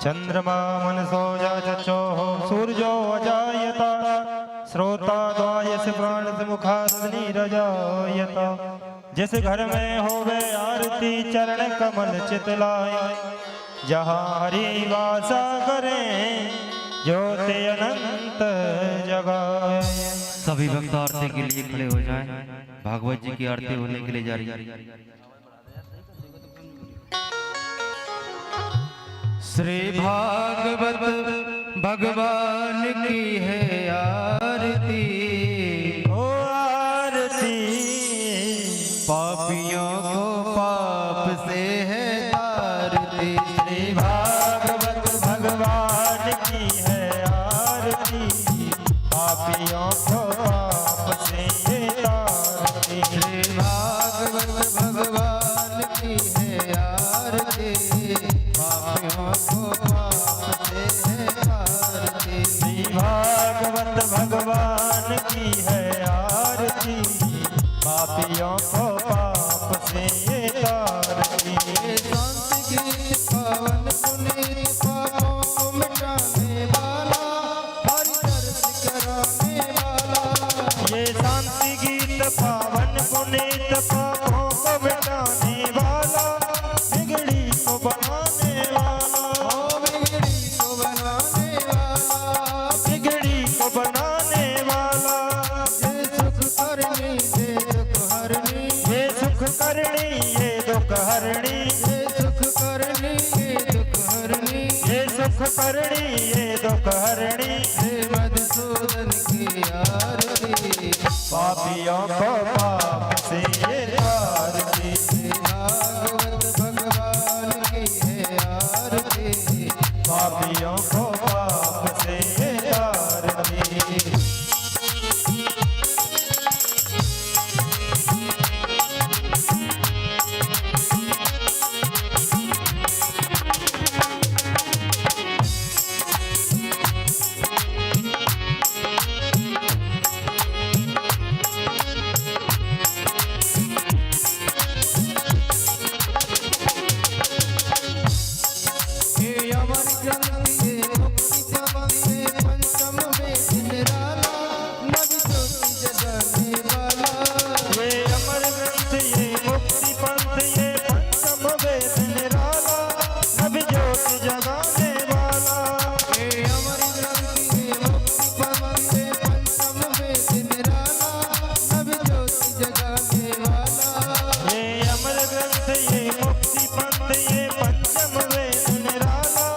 चंद्रमा मनसो चक्षो सूर्यो अजायता श्रोता द्वायस प्राण मुखाग्निरजायता। जिस घर में होवे आरती चरण कमल चितलाए, जहाँ हरि वासा करें ज्योति अनंत जगाए। सभी भक्त आरती के लिए खड़े हो जाएं। भागवत जी की आरती होने के लिए जा रही है। श्री भागवत भगवान की है आरती, ओ आरती पापियों को पाप से है तारती। श्री भागवत भगवान की है आरती, पापियों को पाप से ये तारती। श्री भागवत भगवान की है आरती, पापियों को पाप से है तारती। श्री भागवत भगवान की है आरती, पापियों को पाप से ये तारती। संत गीत पावन पुनीत पापों को मिटाने वाला, हरि दर्श कराने वाला। ये शांति गीत पावन पुनीत पापों को मिटाने वाला, बिगड़ी को बनाने वाला। बिगड़ी को बनाने वाला, बिगड़ी को बनाने वाला। ये सुख करनी ये दुख हरनी, ये सुख करनी ये दुख हरणी, ये सुख करनी ये दुख हरनी। ये सुख करनी ये दुख हरणी। हे मधुसूदन की आरती, पापियों को पाप से ये तारती। श्री भागवत भगवान की है आरती, पापियों को पाप से ये तारती। हे अमर ग्रंथि ये मुक्ति पवंते पंचम वेद निराला, नवि ज्योति जगाने वाला। ये अमर ग्रंथ ये मुक्ति पंथ ये पंचम वेद निराला, नभ ज्योत जगाने वाला। हे अमर ग्रंथि ये मुक्ति पवंते पंचम वेद निराला, नवि ज्योति जगाने वाला। ये अमर ग्रंथ ये मुक्ति पंथ ये पंचम वेद निराला,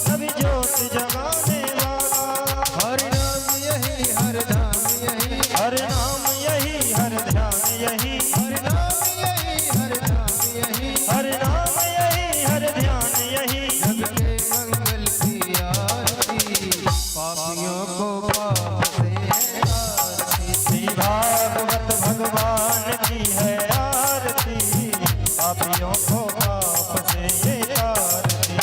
नभ ज्योत जगाने वाला। हरि नाम यही हर धाम यही, हर नाम यही हर ध्यान यही, हरि नाम यही हर धाम यही। हर नाम यही हर ध्यान यही। जग के मंगल की आरती, पापियों को पाप से है तारती। श्री भागवत भगवान की है आरती, पापियों को पाप से ये तारती।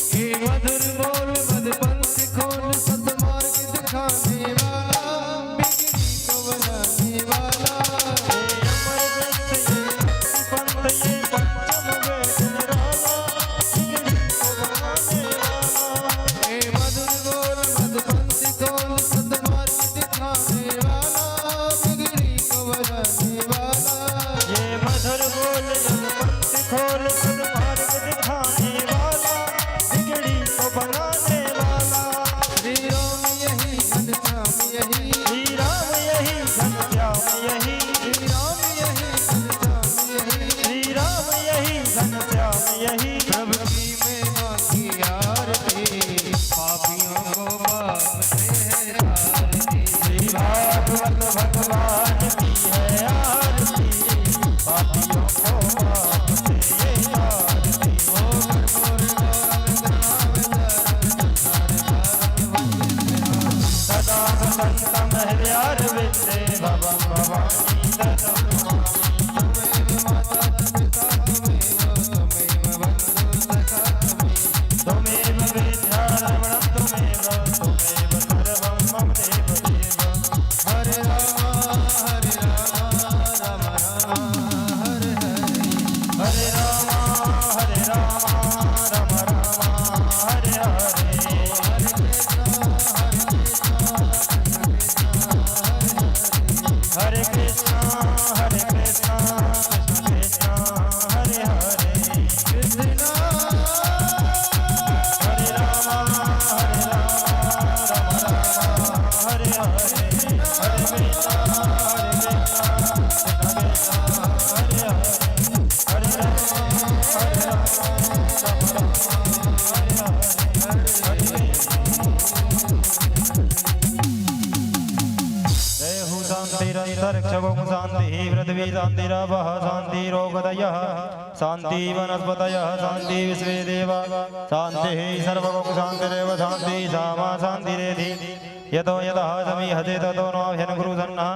हे मधुर बोल मधुपंथ खोल, सतमार्ग दिखाने वाला, बिगड़ी को बनाने वाला। ये अमर ग्रंथ ये मुक्ति पंथ ये पंचम वेद निराला, बिगड़ी को बनाने वाला। हे मधुर बोल मधुपंथ खोल, सतमार्ग दिखाने वाला, बिगड़ी को बनाने वाला। ये मधुर बोल जन पंथ खोल, सद्मार्ग दिखाने वाला, बिगड़ी को बनाने वाला। श्री राम यही घनश्याम यही, श्री राम यही घनश्याम यही, श्री राम यही घनश्याम यही। श्री राम यही घनश्याम यही। प्रभु की महिमा की आरती, पापियों को पाप से है तारती। श्री भागवत भगवान की है आरती, पापियों को पाप से ये तारती। सदा शान्तं हृदयारविन्दे भवं भवानी दत्तं त्वमेव माता पिता त्वमेव बन्धुः सखा त्वमेव विद्यारमणं त्वमेव सर्वं मम देवदेव हरे राम राम राम हरे हरे हरे राम राम राम हरे हरे हरे कृष्णा कृष्ण कृष्ण हरे हरे कृष्ण हरे राम राम राम हरे हरे हरे कृष्णा हरे हरे हरे राम शांतिरंतरिक्षगों शांति पृथ्वी शांतिरापः शांतिरोगदयः शांति वनस्पतयः शांति विश्वे देवा शांतिः सर्वगों शांतिरेव शांति सामा शांतिरेधि यतो यतः समीहते ततो नोऽभ्यन् गुरुसन्नः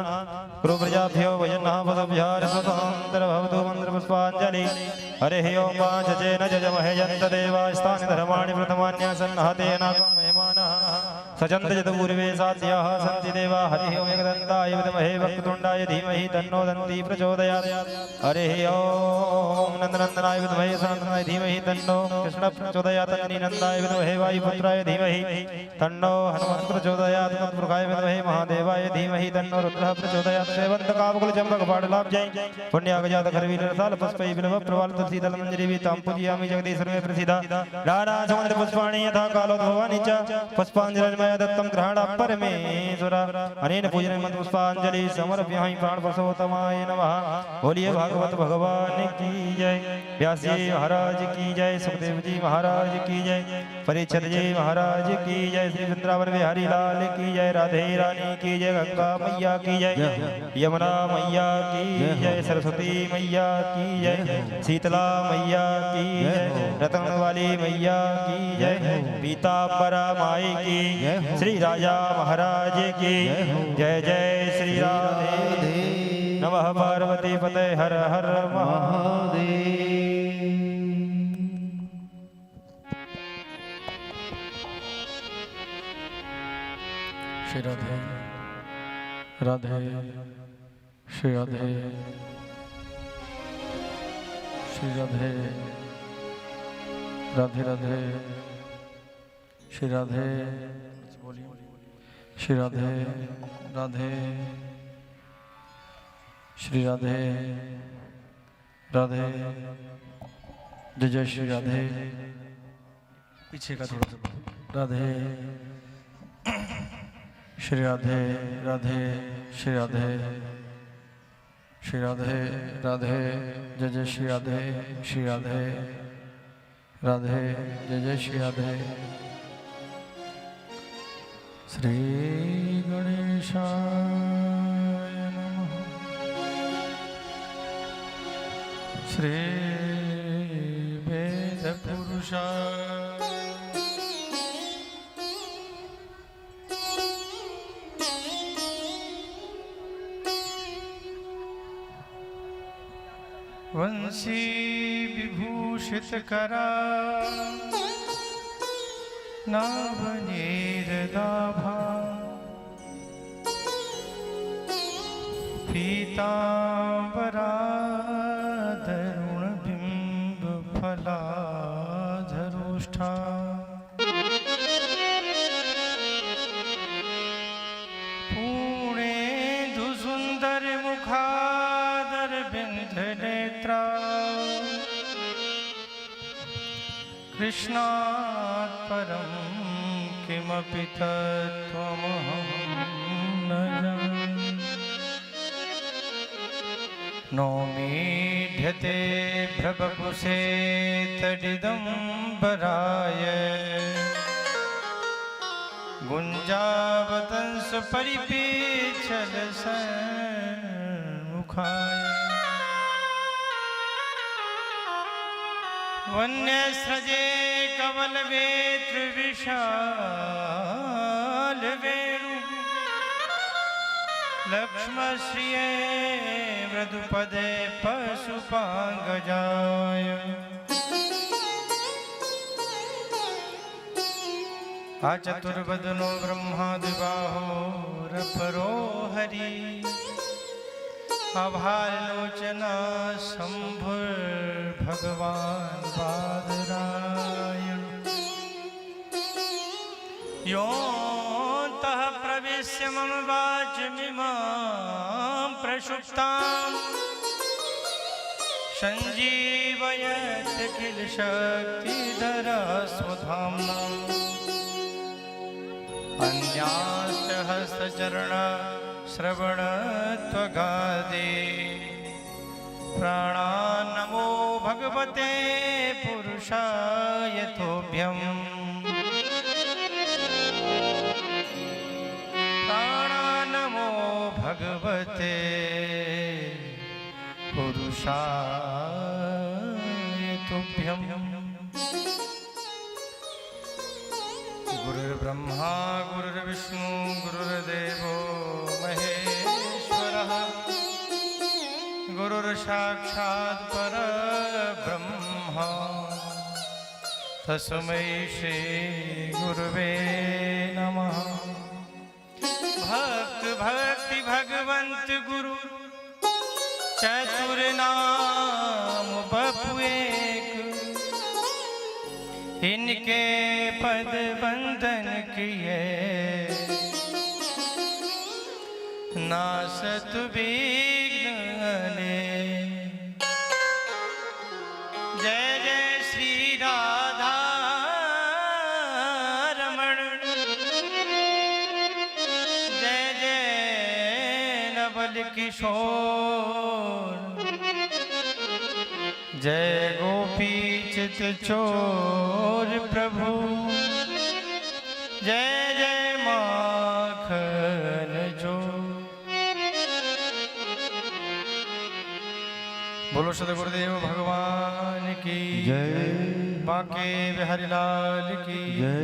गुरुप्रजाभ्यो वयन्नः पशुभ्यः स्वतन्त्रभवतु मन्त्रपुष्पाञ्जलि हरिः ओं वाचचेन जजमहे यन्तदेवास्तानि धर्माणि प्रथमान्यासन्नः तेन मेमानः सचन्त पूर्वे साध्याः सन्ति देवा हरिः ओं एकदन्ताय विद्महे वक्रतुण्डाय धीमहि तन्नो दन्ती प्रचोदयात् हरिः ओं नन्दनन्दनाय विद्महे सनन्दनाय धीमहि तन्नो कृष्णः प्रचोदयात् अग्निनन्दाय विद्महे वायुपुत्राय धीमहि तन्नो हनुमत् प्रचोदयात् तत्पुरुषाय विद्महे महादेवाय धीमहि तन्नो रुद्रः प्रचोदयात् सेवन्तकावकुल चम्पक पाटलाब्जै पुण्यागजात खरवीरसाल पुष्पै बिल्व प्रवाल तुलसीदल मंजरी तां पूजयामि जगदीश्वरे प्रसिद्धा राणा समुद्र पुष्पाणि यथा कालोद्भवानि च पुष्पाञ्जलिर्मया दत्तं ग्रहणा परमेश्वर अनेन पूजने मत पुष्पाञ्जलि समर्पयामि प्राणप्रसवतमाय नमः बोलिए भागवत भगवान की जय व्यास जी महाराज की जय सुखदेव जी महाराज की जय परीक्षित जी महाराज की जय श्री वृंदावन बिहारी लाल की जय राधे रानी की जय गंगा मैया की जय यमुना मैया की जय सरस्वती मैया की जय शीतला मैया की जय रतन वाली मैया की जय पीतांबरा माई की श्री राजा महाराज की जय जय श्री राधे नमः पार्वती पते हर हर महादेव। श्री राधे राधे श्री राधे श्री राधे राधे राधे श्री राधे श्री राधे राधे श्री राधे राधे जय जय श्री राधे पीछे का थोड़ा सा राधे श्री राधे राधे श्री राधे श्री राधे राधे जय जय श्री राधे श्री राधे राधे जय जय श्री राधे श्री गणेशाय नमः श्री वेद पुरुषाय वंशी विभूषित करा नावनीरदाभा पीतांबरा तरुण बिंब फलाधरोष्ठा पूर्णेन्दु सुंदर मुखादर बिंद नेत्रा कृष्णात् परं किमपि तत्त्वमहं न जाने नौमीढ्यते भ्रवपुषे तडिदम्बराय गुञ्जावतंस परिपेच्छल सन्मुखाय वन्यस्रजे कमलवेत्र विशाल वेणु लक्ष्मश्रिये मृदुपदे पशुपाङ्गजाय चतुर्वदनो ब्रह्मादिबाहोरपरो हरि अभालोचना शम्भुर्भगवान् बादरायण योऽन्तः प्रविश्य मम वाचमिमां प्रसुप्तां सञ्जीवयत् किल शक्तिधरा स्वधाम्ना अन्याश्च हस्तचरण श्रवणत्वगादि प्राणान्नमो भगवते पुरुषाय तुभ्यम् प्राणान्नमो भगवते पुरुषाय तुभ्यम् गुरुर्ब्रह्मा गुरुर्विष्णु गुरुर्देवो महेश्वरः गुरुर्साक्षात् परब्रह्म तस्मै श्री गुरुवे नमः। भक्त भक्ति भगवंत गुरु चतुर नाम बपु एक इनके पद बंधन किए नासत विघ्न। जय जय श्री राधा रमण जय जय नवल किशोर जय गोपी चित चोर प्रभु जय जय माखन जो। बोलो सद गुरुदेव भगवान की जय। बांके बिहारी लाल की जय।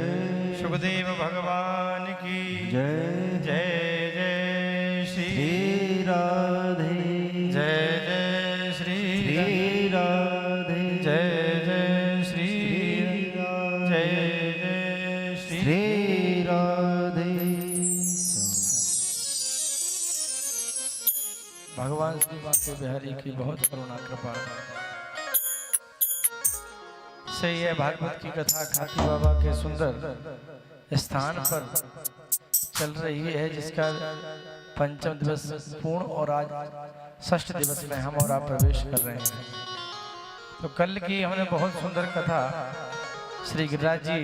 शुभदेव भगवान की जय। जय जय श्री राधे जय जय श्री राधे जय जय श्री जय जय श्री राधे। भगवान श्री बांके बिहारी की बहुत करुणा कृपा से यह भागवत की कथा खाकी बाबा के सुंदर स्थान पर चल रही है, जिसका पंचम दिवस पूर्ण और आज षष्ठ दिवस में हम और आप प्रवेश कर रहे हैं। तो कल की हमने बहुत सुंदर कथा श्री गिरिराज जी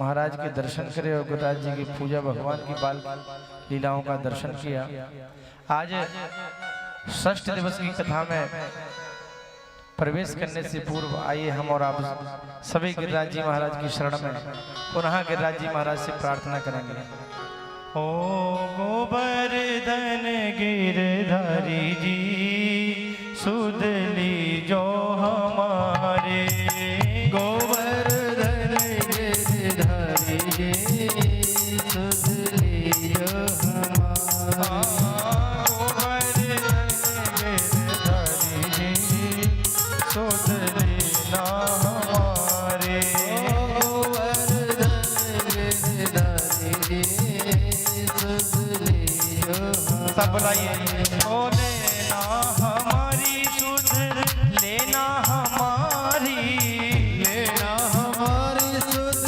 महाराज के दर्शन करे और गिरिराज जी की पूजा भगवान की बाल लीलाओं का दर्शन किया। आज षष्ठ दिवस की कथा में प्रवेश करने से पूर्व आइए हम और आप सभी गिरिराज जी महाराज की शरण में पुनः गिरिराज जी महाराज से प्रार्थना करेंगे। ओ गोवर्धन गिरधारी जी सुध लीजो हमारे गोवर्धन गिरधारी जी सुध लीजो हमारे। गोवर्धन गिरधारी जी सुध लीला हमारे गोवर्धन गिरधारी जी सुध लीजो सब बुलाइए। ओ लेना हमारी सुध लेना हमारी लेना हमारी सुध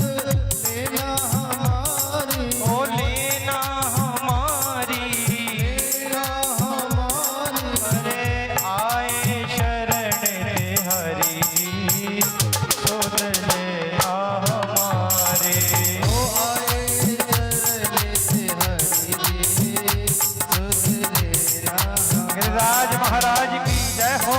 लेना हमारी ओ लेना हमारी लेना हमारी। अरे आए शरण रे हरि सुध लेना हमारे ओ आए चरण से हरि जी सुध लेना हमारी। गिरिराज महाराज की जय हो।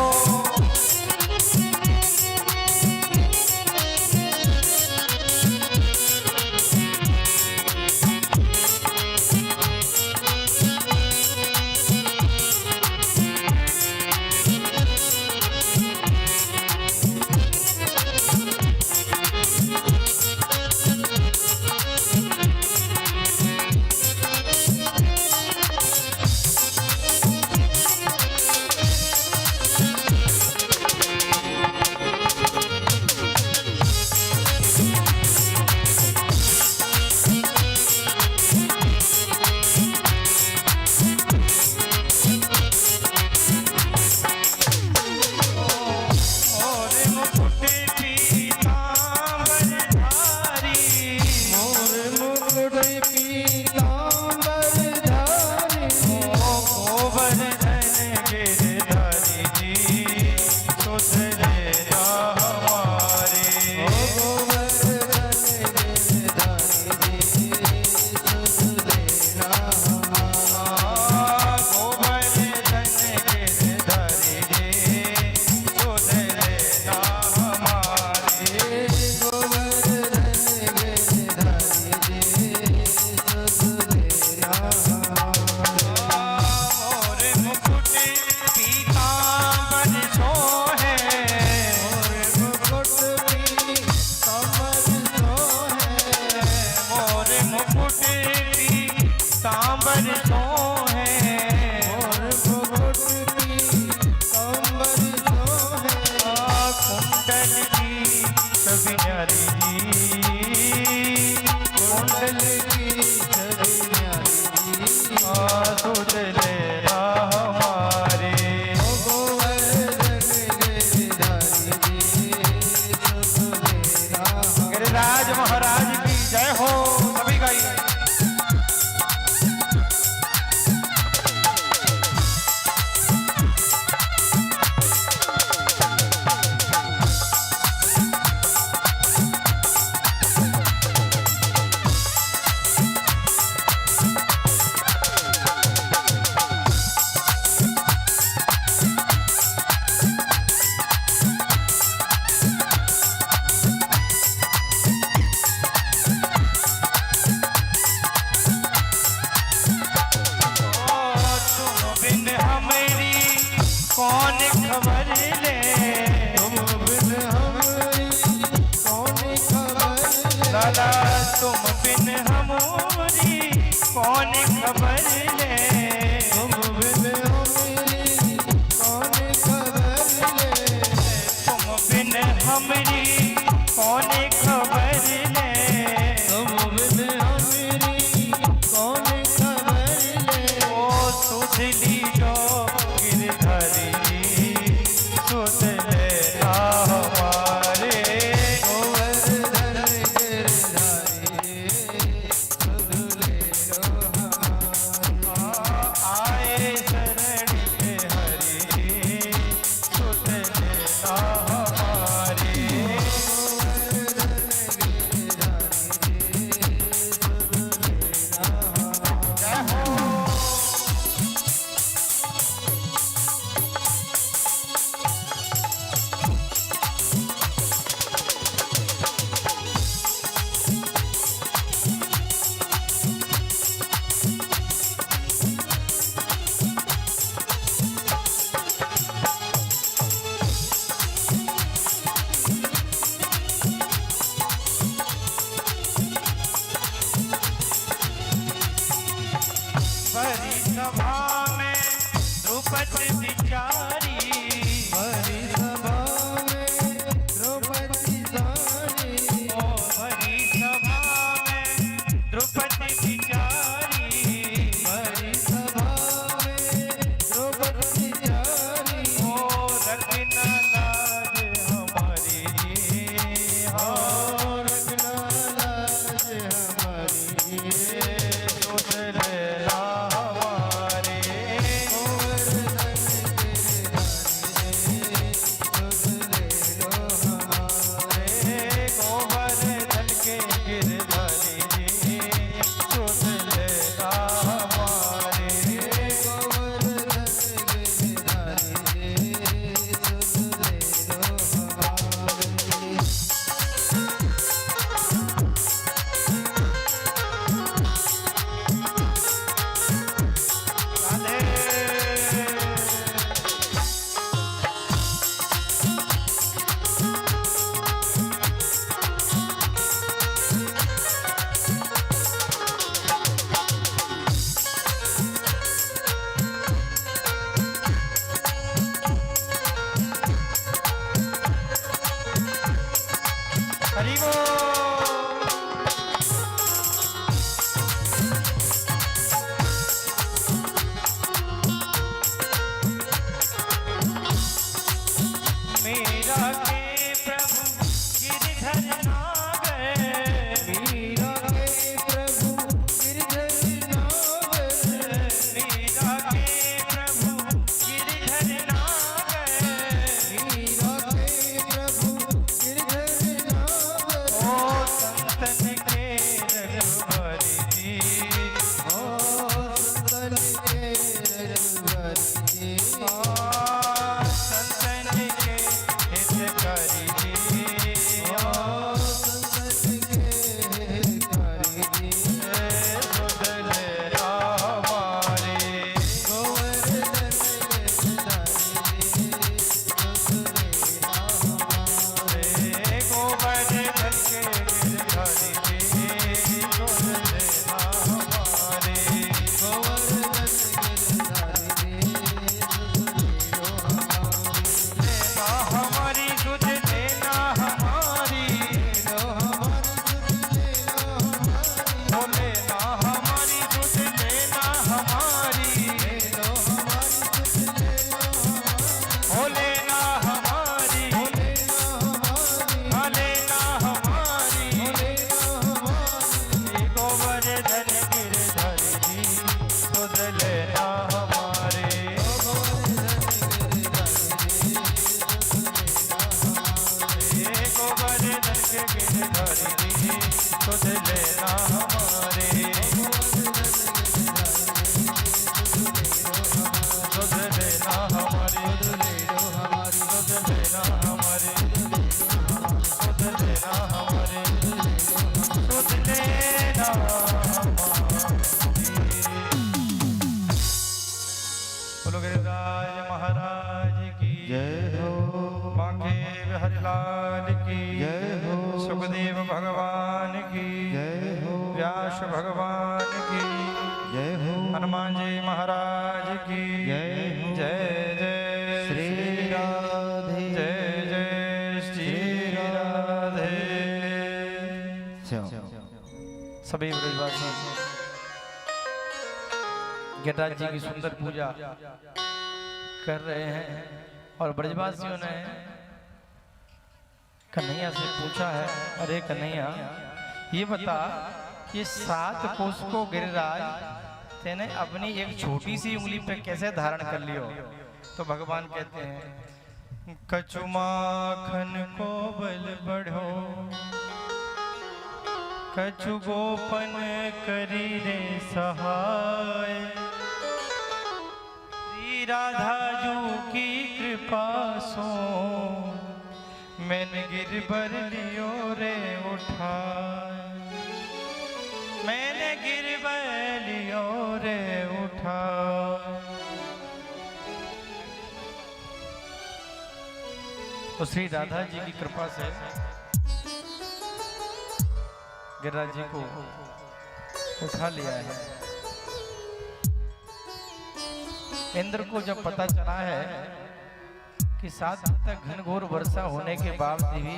कौन खबर ले तुम बिन हो मेरी कौन खबर ले तुम बिन हमरी कौन खबर ले तुम बिन हो मेरी कौन खबर ले ओ सुधली जो गिरधरी सुध लेना हमारे गोवर्धन गिरधारी सुध ले लो आए शरण के हरि सुध लेना हमारे जय हो बड़ी सभा में द्रुपद बिचारी बड़ी सभा में द्रौपदी सारी ओ बड़ी सभा में द्रुपद बिचारी बड़ी सभा में द्रौपदी सारी ओ रखना लाज हमारी हो और रखना लाज हमारी सुध लेना हमारे गोवर्धन गिरधारी सुध ले लो हमारे गोवर्धन के गिरधरी सुध लेना हमारे गोवर्धन गिरधारी सुध ले लो हमारे हरि बोल मीरा के प्रभु गिरधर नागर मीरा के प्रभु गिरधर नागर मीरा के प्रभु गिरधर नागर मीरा के प्रभु गिरधर नागर ओ संतन के रघुवरी जी ओ संतन के रघुवरी संतन के हितकारी जी ओ संतन के हितकारी सुध लेना हमारे गोवर्धन गिरधारी सुध ले हमारे गोवर्धन के गिरधरी जी सुध लेना हमारे गोवर्धन गिरधारी सुध ले लो हमारे लेना हमारी सुध लेना हमारी लो हमारी सुध ले लो हमारी ओ लेना हमारी सुध लेना हमारी लो हमारी सुध ले लो ओ लेना हमारी हमारे लेना हमारी हाँ लेना हमारी लेना हमारी गोवर्धन गिरधरी जी सुध लेना हमारे गोवर्धन के गिरधरी जी सुध लेना हमारे सुध लेना हमारे सुध लेना हमारे सुध लेना हमारे सुध लेना बोलो गिरिराज महाराज की जय हो बांके हरिलाल की जय हो सुखदेव भगवान की जय हो व्यास भगवान की हनुमान जी महाराज की जय हो। जय जय श्री राधे जय जय श्री राधे। सभी ब्रजवासी गिरिराज जी की सुंदर पूजा कर रहे हैं और ब्रजवासियों ने कन्हैया से पूछा है, अरे कन्हैया ये बता ये 7 कोस को गिरिराज तेने अपनी एक छोटी सी उंगली पे कैसे धारण कर लियो। तो भगवान कहते हैं कछु माखन को बल बढ़ो कछु गोपन करी रे सहाय श्री राधा जू की कृपा सो मैंने गिरबर लियो रे उठाए मैंने गिरबर लियो रे उठाए। तो श्री राधा जी की कृपा से गिरिराज जी को उठा लिया है। इंद्र को जब पता चला है कि 7 दिन तक घनघोर वर्षा होने के बावजूद भी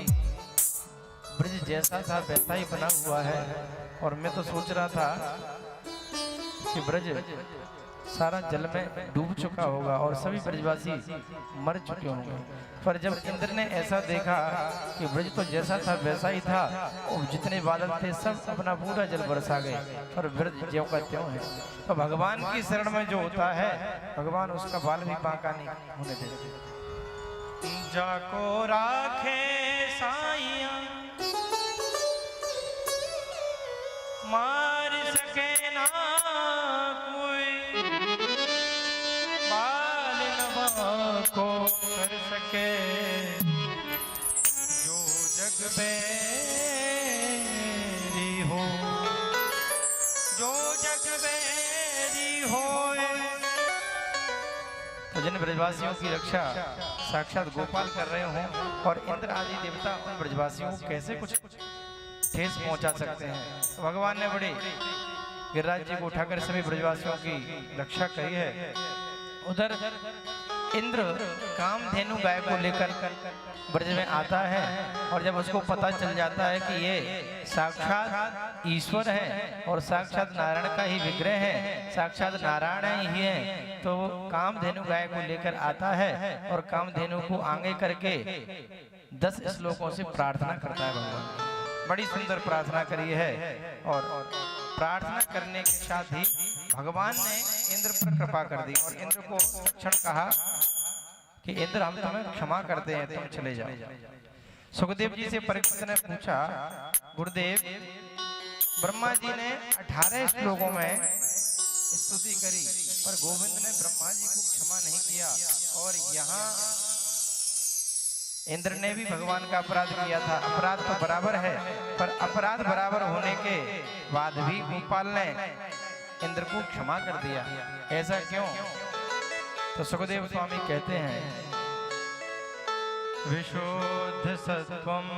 ब्रज जैसा था वैसा ही बना हुआ है और मैं तो सोच रहा था कि ब्रज सारा जल में डूब चुका होगा और सभी ब्रजवासी मर चुके होंगे, पर जब इंद्र ने ऐसा देखा कि ब्रज तो जैसा था वैसा ही था और जितने बादल थे सब अपना पूरा जल बरसा गए और ब्रज ज्यों का त्यों है। तो भगवान की शरण में जो होता है भगवान उसका बाल भी बांका नहीं होने देते। जाको राखे साइया मार सके ना कोई बाल नवा को कर सके जो जग बेरी हो जो जग बेरी हो। तो जिन ब्रजवासियों की रक्षा साक्षात गोपाल कर रहे हों और इंद्र आदि देवता उन ब्रजवासियों को कैसे कुछ ठेस पहुंचा सकते हैं। तो भगवान ने बड़े गिरिराज जी को उठाकर सभी ब्रजवासियों की रक्षा करी है। उधर इंद्र कामधेनु गाय को लेकर ब्रज में आता है और जब उसको पता चल जाता है कि ये साक्षात ईश्वर है और साक्षात नारायण का ही विग्रह है, साक्षात नारायण ही है, तो कामधेनु गाय को लेकर आता है और कामधेनु को आगे करके 10 श्लोकों से प्रार्थना करता है। भगवान बड़ी सुंदर प्रार्थना करी है और प्रार्थना करने के साथ ही भगवान ने इंद्र पर कृपा कर दी और इंद्र को क्षण कहा कि इंद्र हम तुम्हें क्षमा करते हैं, तुम चले जाओ। सुखदेव जी से परीक्षित ने पूछा, गुरुदेव ब्रह्मा जी ने 18 श्लोकों में स्तुति करी पर गोविंद ने ब्रह्मा जी को क्षमा नहीं किया और यहाँ इंद्र ने भी भगवान का अपराध किया था। अपराध तो बराबर है पर अपराध बराबर होने के बाद भी गोपाल ने इंद्र को क्षमा कर दिया, ऐसा क्यों? तो सुखदेव स्वामी कहते हैं विशुद्ध सत्वम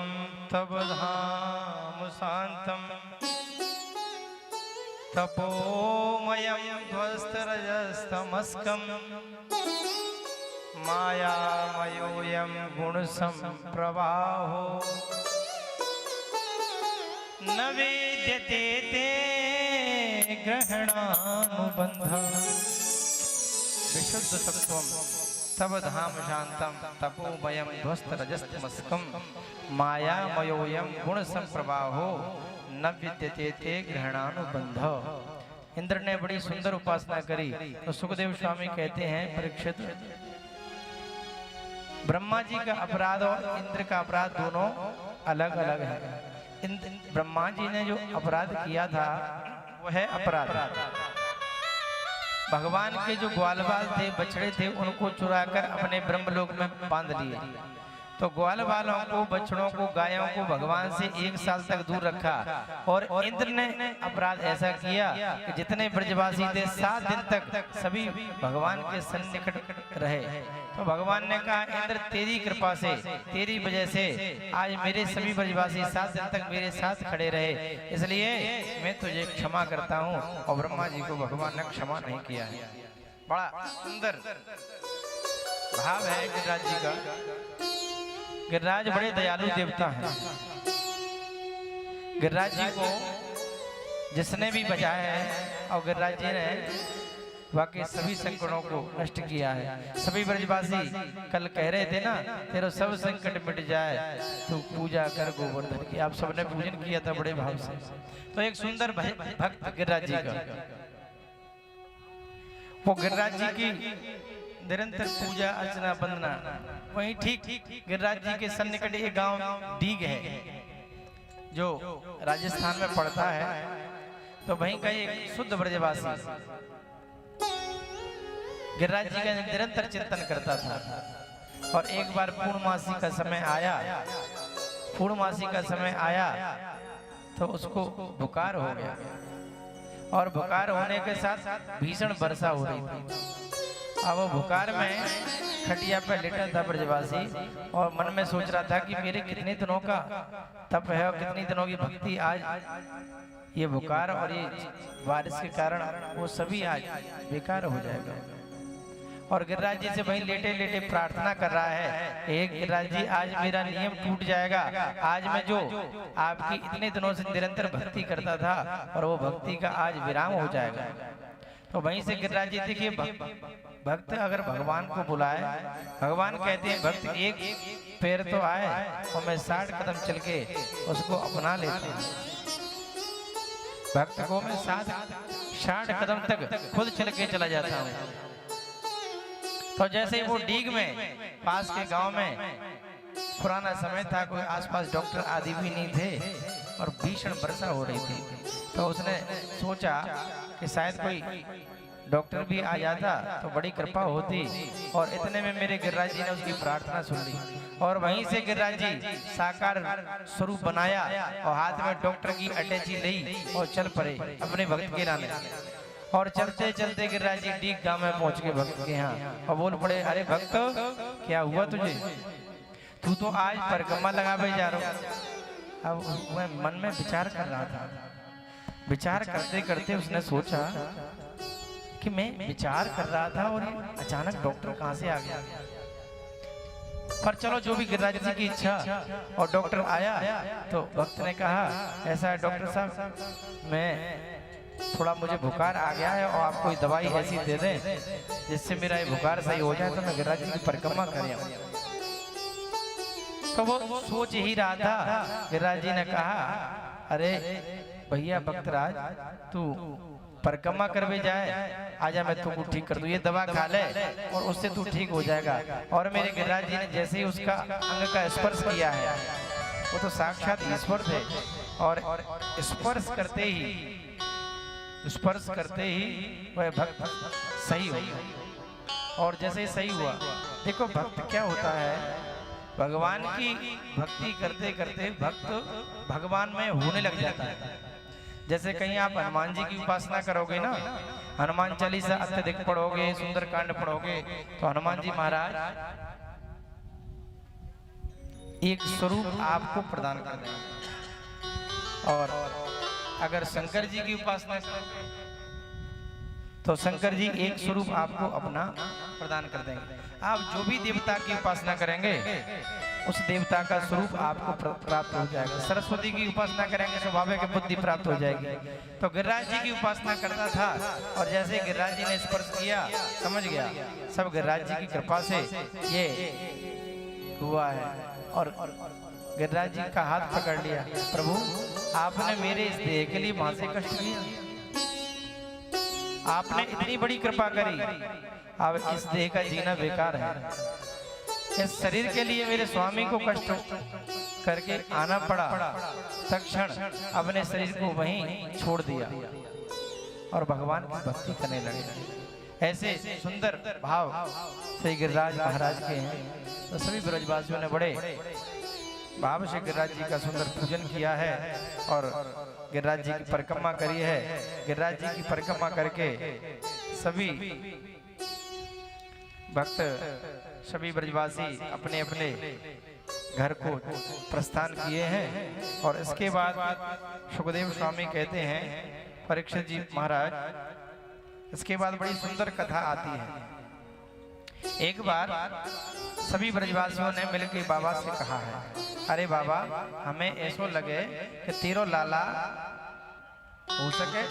तब धाम शांतम तपोमयम ध्वस्त रजस्तमस्कम मायामयोऽयं गुण संप्रवाहो न वेद्यते ते ग्रहणानुबंधः। विशुद्ध सत्वम तब धाम शांतम तपोमयं ध्वस्त रजस्तमस्कम मायामयोऽयं गुण संप्रवाहो न विद्यते ते ग्रहणानुबंधः। इंद्र ने बड़ी सुंदर उपासना करी तो सुखदेव स्वामी कहते हैं परीक्षित ब्रह्मा जी का अपराध और इंद्र का अपराध दोनों अलग अलग है। ब्रह्मा जी ने जो अपराध किया था वो है अपराध। भगवान के जो ग्वाल बाल थे बछड़े थे उनको चुराकर अपने ब्रह्मलोक में बांध लिए तो ग्वाल वालों को, बछड़ों को, गायों को भगवान से 1 साल तक दूर रखा। और इंद्र ने अपराध ऐसा किया कि जितने ब्रजवासी थे 7 दिन तक सभी भगवान के सन्निकट रहे। तो भगवान ने कहा इंद्र तेरी कृपा से, तेरी वजह से आज मेरे सभी ब्रजवासी 7 दिन तक मेरे साथ खड़े रहे, इसलिए मैं तुझे क्षमा करता हूँ। और ब्रह्मा जी को भगवान ने क्षमा नहीं किया है। बड़ा सुंदर भाव है गिरिराज जी का। गिरिराज बड़े दयालु देवता हैं। गिरिराज जी को जिसने भी बचाया है और गिरिराज जी ने वाकई सभी संकटों को नष्ट किया है। सभी ब्रजवासी कल कह रहे थे ना, तेरा सब संकट मिट जाए तू पूजा कर गोवर्धन की। आप सबने पूजन किया था बड़े भाव से। तो एक सुंदर भक्त गिरिराज जी का, वो गिरिराज जी की निरंतर पूजा अर्चना वंदना। वहीं ठीक गिरिराज जी के सन्निकट एक गांव डीग है जो राजस्थान में पड़ता है। तो वहीं का एक शुद्ध ब्रजवासी गिरिराज जी का निरंतर चिंतन करता था। और एक बार पूर्णमासी का समय आया, पूर्णमासी का समय आया तो उसको बुखार हो गया। और बुखार होने के साथ भीषण वर्षा हो रही थी। अब वो बुखार में खटिया पे लेटा था ब्रजवासी और मन में सोच रहा था कि मेरे कितने दिनों का तप है और कितनी दिनों की भक्ति, आज ये बुखार और ये बारिश के कारण वो सभी आज बेकार हो जाएगा। और गिरिराज जी से वहीं लेटे लेटे प्रार्थना कर रहा है, हे गिरिराज जी आज मेरा नियम टूट जाएगा। आज मैं जो आपकी इतने दिनों से निरंतर भक्ति करता था और वो भक्ति का आज विराम हो जाएगा। तो वहीं से गिरिराज जी देखिए, भक्त अगर भगवान को बुलाए, भगवान कहते हैं भक्त एक पैर तो आए और मैं 60 कदम चल के उसको अपना लेते हैं। भक्त को मैं 60 कदम तक खुद चल के चला जाता हूँ। तो जैसे ही वो डीग में पास के गांव में, पुराना समय था, कोई आसपास डॉक्टर आदि भी नहीं थे और भीषण वर्षा हो रही थी। तो उसने सोचा कि शायद कोई डॉक्टर भी आ जाता तो बड़ी कृपा होती। और इतने में मेरे गिरिराज जी ने उसकी प्रार्थना सुन ली और वहीं से गिरिराज जी साकार स्वरूप बनाया और हाथ में डॉक्टर की अटैची ली और चल पड़े अपने भक्त के लाने। और चलते चलते गिरिराज जी डीग गांव में पहुंच गए भक्त के यहाँ और बोल पड़े, अरे भक्त क्या हुआ तुझे, तू तो आज परिक्रमा लगावे जा रहा हो। अब मैं मन में विचार कर रहा था। विचार करते करते उसने सोचा कि मैं विचार कर रहा था और अचानक डॉक्टर कहां से आ गया। पर चलो जो भी गिरिराज जी की इच्छा। और डॉक्टर आया तो भक्त ने कहा, ऐसा है डॉक्टर साहब, मैं थोड़ा मुझे बुखार आ गया है और आप कोई दवाई ऐसी दे दें जिससे मेरा ये बुखार सही हो जाए तो मैं गिरिराज जी की परिक्रमा करें। तो वो सोच ही रहा था, गिरिराज जी ने कहा, अरे भैया भक्तराज तू परिक्रमा करवे जाए, आजा मैं तुमको ठीक कर दूं, ये दवा खा ले और उससे तू ठीक हो जाएगा। और मेरे गिरिराज जी ने जैसे ही उसका अंग का स्पर्श किया है, वो तो साक्षात ईश्वर थे और स्पर्श करते ही वह भक्त सही हो गया। और जैसे ही सही हुआ, देखो भक्त क्या होता है, भगवान की भक्ति करते करते भक्त भगवान में होने लग जाता है। जैसे कहीं आप हनुमान जी की उपासना करोगे ना, हनुमान चालीसा अत्यधिक पढ़ोगे, सुंदरकांड पढ़ोगे, तो हनुमान जी महाराज एक स्वरूप आपको प्रदान कर देंगे। और अगर शंकर जी की उपासना करोगे तो शंकर जी एक स्वरूप आपको अपना प्रदान कर देंगे। आप जो भी देवता की उपासना करेंगे उस देवता का स्वरूप आपको प्राप्त हो जाएगा। सरस्वती की उपासना करेंगे स्वाभाविक बुद्धि प्राप्त हो जाएगी। तो गिरिराज जी की उपासना करता था और जैसे गिरिराज जी ने स्पर्श किया, समझ गया सब गिरिराज जी की कृपा से ये हुआ है। और गिरिराज जी का हाथ पकड़ लिया, प्रभु आपने मेरे इस देह के लिए वहां से कष्ट लिया, आपने इतनी बड़ी कृपा करी, अब इस देह का जीना बेकार है। इस शरीर के लिए मेरे स्वामी को कष्ट करके आना पड़ा, तत्क्षण अपने शरीर को वहीं छोड़ दिया और भगवान की भक्ति करने लगे। ऐसे सुंदर भाव श्री गिरिराज महाराज के हैं। तो सभी ब्रजवासियों ने बड़े भाव से गिरिराज जी का सुंदर पूजन किया है और गिरिराज जी की परिक्रमा करी है। गिरिराज जी की परिक्रमा करके सभी भक्त, सभी ब्रजवासी अपने अपने घर को प्रस्थान किए हैं। और इसके बाद सुखदेव स्वामी कहते हैं, परीक्षित जी महाराज, इसके बाद बड़ी सुंदर कथा आती है। एक बार सभी ब्रजवासियों ने मिलकर बाबा से कहा है, अरे बाबा, हमें ऐसा लगे कि तेरो लाला हो सके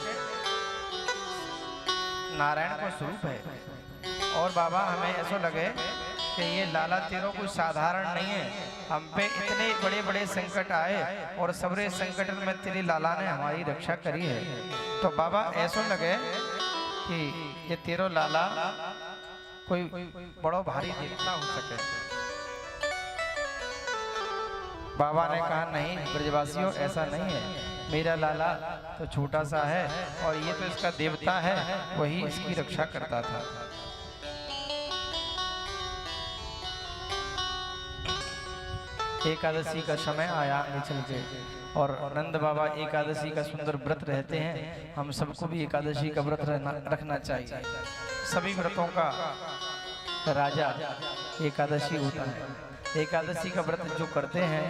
नारायण को स्वरूप है। और बाबा, हमें ऐसा लगे कि ये लाला तेरो कोई साधारण नहीं है। हम पे इतने बड़े बड़े संकट आए और सबरे संकट में तेरी लाला ने हमारी रक्षा करी है। तो बाबा, ऐसा लगे कि ये तेरो लाला कोई बड़ो भारी देवता हो सके। बाबा ने कहा, नहीं ब्रजवासियों, ऐसा नहीं है। मेरा लाला तो छोटा सा है और ये तो इसका देवता है, वही इसकी रक्षा करता था। एकादशी का समय आया आगे चल के, और नंद बाबा एकादशी का सुंदर व्रत रहते हैं। हम सबको भी एकादशी का व्रत रखना चाहिए। सभी व्रतों का राजा एकादशी होता है। एकादशी का व्रत जो करते हैं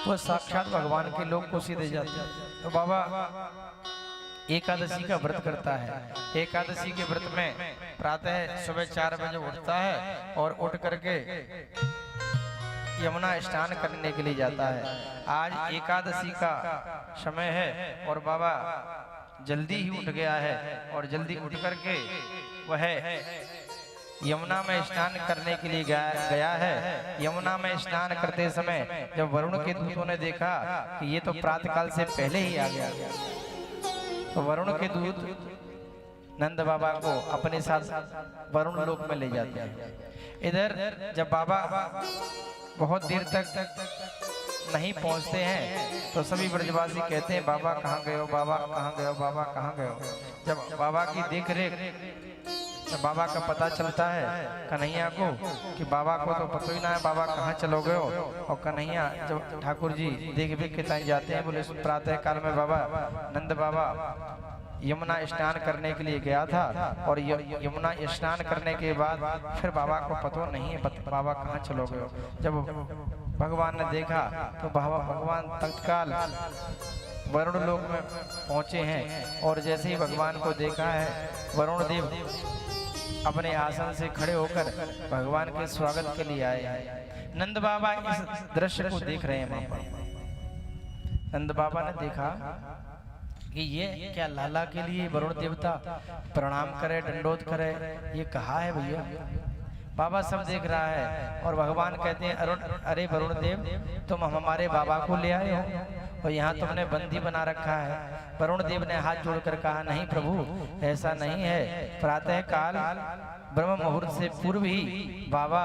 वो साक्षात भगवान के लोग को सीधे जाते हैं। तो बाबा एकादशी का व्रत करता है। एकादशी के व्रत में प्रातः सुबह 4 बजे उठता है और उठ करके यमुना स्नान करने के लिए जाता है। आज एकादशी का समय है और बाबा जल्दी ही उठ गया है और जल्दी उठ करके वह यमुना में स्नान करने के लिए गया है। यमुना में स्नान करते समय जब वरुण के दूतों ने देखा कि ये तो प्रातःकाल से पहले ही आ गया, तो वरुण के दूत नंद बाबा को अपने साथ वरुण लोक में ले जाते हैं। इधर जब बाबा बहुत देर तक नहीं पहुंचते हैं तो सभी ब्रजवासी कहते हैं, बाबा कहाँ गए हो, बाबा कहाँ गए हो, बाबा कहाँ गए हो। जब बाबा की देख रेख, जब बाबा का पता चलता है कन्हैया को कि बाबा को तो पता ही ना है बाबा कहाँ चलोगे हो। और कन्हैया जब ठाकुर जी देख रेख के ताई जाते हैं, बोले प्रातः काल में बाबा नंद बाबा यमुना स्नान करने के लिए गया था और यमुना स्नान करने के बाद फिर बाबा को पता नहीं है बाबा कहाँ चलोगे हो। जब भगवान ने देखा तो भगवान तत्काल वरुण लोक में पहुंचे हैं और जैसे ही भगवान को देखा है, वरुण देव अपने आसन से खड़े होकर भगवान के स्वागत के लिए आए हैं। नंद बाबा इस दृश्य को देख रहे हैं। वहां पर नंद बाबा ने देखा कि ये क्या लाला के लिए वरुण देवता प्रणाम करे, दंडोत करे, ये कहा है भैया। बाबा सब देख रहा है और भगवान कहते हैं, अरे वरुण देव, तुम हमारे बाबा को ले आए हो और यहाँ तुमने बंदी बना रखा है। वरुण देव ने हाथ जोड़कर कहा, नहीं प्रभु, ऐसा नहीं है। प्रातः काल ब्रह्म मुहूर्त से पूर्व ही बाबा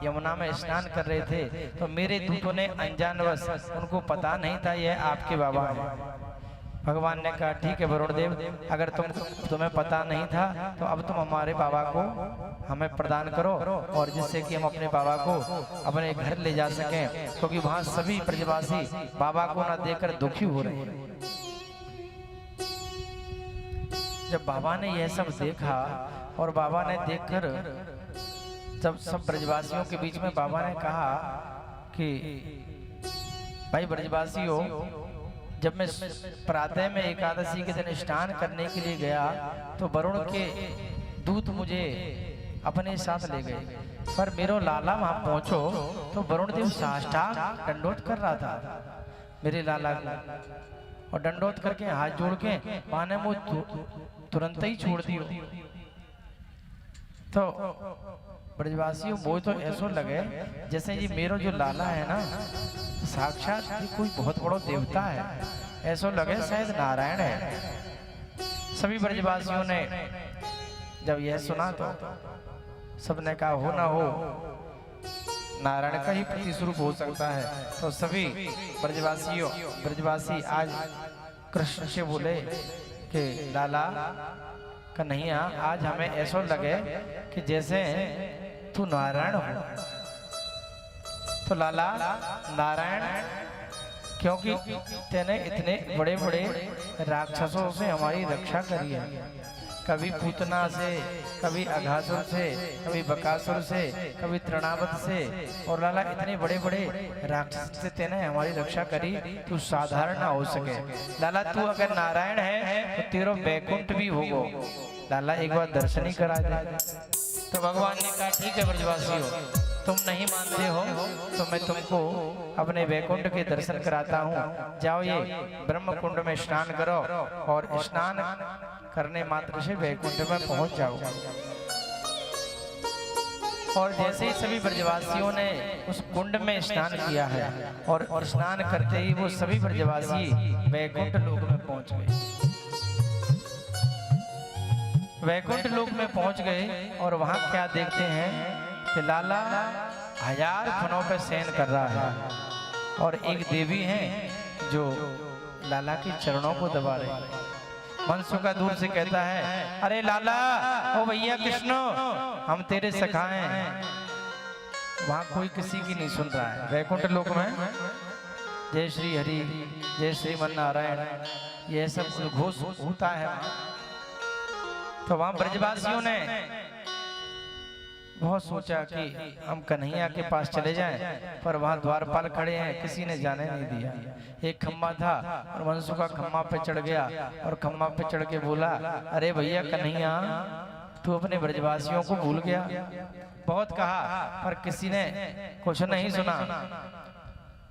यमुना में स्नान कर रहे थे, तो मेरे दूतों ने अनजानवश, उनको पता नहीं था यह आपके बाबा है। भगवान ने कहा, ठीक है वरुण देव, अगर तुम्हें पता नहीं था तो अब तुम हमारे बाबा को हमें प्रदान करो और जिससे कि हम अपने बाबा को अपने घर ले जा सकें, क्योंकि वहां सभी ब्रजवासी बाबा को न देखकर दुखी हो रहे हैं। जब बाबा ने यह सब देखा और बाबा ने देखकर जब सब ब्रजवासियों के बीच में बाबा ने कहा कि भाई ब्रजवासियों, जब मैं प्रातः में एकादशी के दिन स्नान करने के लिए गया तो वरुण के दूत मुझे अपने साथ ले गए, पर मेरो लाला वहां पहुंचो तो वरुण देव साष्टांग दंडोत कर रहा था मेरे लाला को, और दंडोत करके हाथ जोड़ के माने मुझे तुरंत ही छोड़ दियो। तो ब्रजवासियों वो तो ऐसा लगे जैसे ये मेरो जो लाला है ना, साक्षात कोई बहुत बड़ा देवता है, ऐसा लगे शायद नारायण है। सभी ब्रजवासियों ने जब यह सुना तो सबने कहा, हो ना हो नारायण का ही प्रतिस्वरूप हो सकता है। तो सभी ब्रजवासी आज कृष्ण से बोले कि लाला कन्हैया आज हमें ऐसा लगे कि जैसे तू नारायण हो। तो लाला नारायण क्योंकि तेने इतने बड़े बड़े राक्षसों से हमारी रक्षा करी है, कभी पूतना से, कभी अघासुर से, कभी बकासुर से, कभी तृणावत से, और लाला इतने बड़े बड़े राक्षस से तेने हमारी रक्षा करी, तू साधारण ना हो सके। लाला तू अगर नारायण है तो तेरो बैकुंठ भी होगो। लाला एक बार दर्शन ही करा दे। तो भगवान ने कहा ठीक है ब्रजवासियों, तुम नहीं मानते हो तो मैं तुमको अपने वैकुंठ के दर्शन कराता हूँ। जाओ ये ब्रह्म कुंड में स्नान करो और स्नान करने मात्र से वैकुंठ में पहुंच जाओ। और जैसे ही सभी ब्रजवासियों ने उस कुंड में स्नान किया है और स्नान करते ही वो सभी ब्रजवासी वैकुंठ लोक में पहुंच गए। वैकुंठ लोक में पहुंच गए और वहां क्या देखते हैं कि लाला 1000 फनों पे शयन कर रहा है और एक देवी है जो लाला के चरणों को दबा रही है। मनसुखा दूर से कहता है, अरे लाला, ओ भैया कृष्ण, हम तेरे सखा हैं। वहां कोई किसी की नहीं सुन रहा है। वैकुंठ लोक में जय श्री हरि, जय श्रीमन नारायण, यह सब घोष होता है। तो वहां ब्रजवासियों ने बहुत सोचा कि हम कन्हैया के पास चले जाएं, पर वहां द्वारपाल खड़े हैं, किसी ने जाने नहीं दिया। एक खम्मा था और मनसुखा खम्मा पे चढ़ गया और खम्मा पे चढ़ के बोला, अरे भैया कन्हैया, तू अपने ब्रजवासियों को भूल गया। बहुत कहा पर किसी ने कुछ नहीं सुना।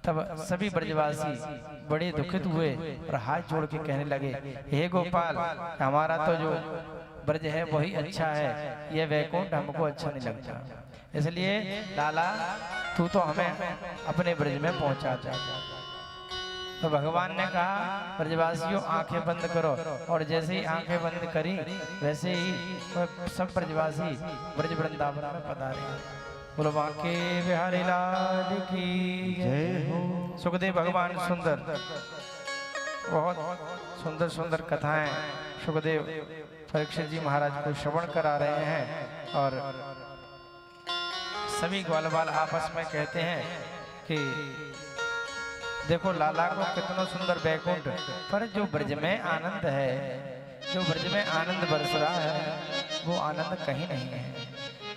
तब सभी ब्रजवासी बड़े दुखित हुए और हाथ जोड़ के कहने लगे, हे गोपाल, हमारा तो जो ब्रज है वही अच्छा है, यह वैकुंठ हमको अच्छा नहीं लगता, इसलिए लाला तू तो हमें अपने ब्रज में पहुंचा जा। तो भगवान ने कहा, ब्रजवासियों आंखें बंद करो, और जैसे ही आंखें बंद करी वैसे ही सब ब्रजवासी ब्रज वृंदावन में पधारे। बोलो बांके बिहारी लाल की जय हो। सुखदेव भगवान सुंदर, बहुत सुंदर सुंदर कथाएं सुखदेव परीक्षित जी महाराज को श्रवण करा रहे हैं। और सभी ग्वाल बाल आपस में कहते हैं कि देखो लाला को कितना सुंदर वैकुंठ, पर जो ब्रज में आनंद है, जो ब्रज में आनंद बरस रहा है, वो आनंद कहीं नहीं है।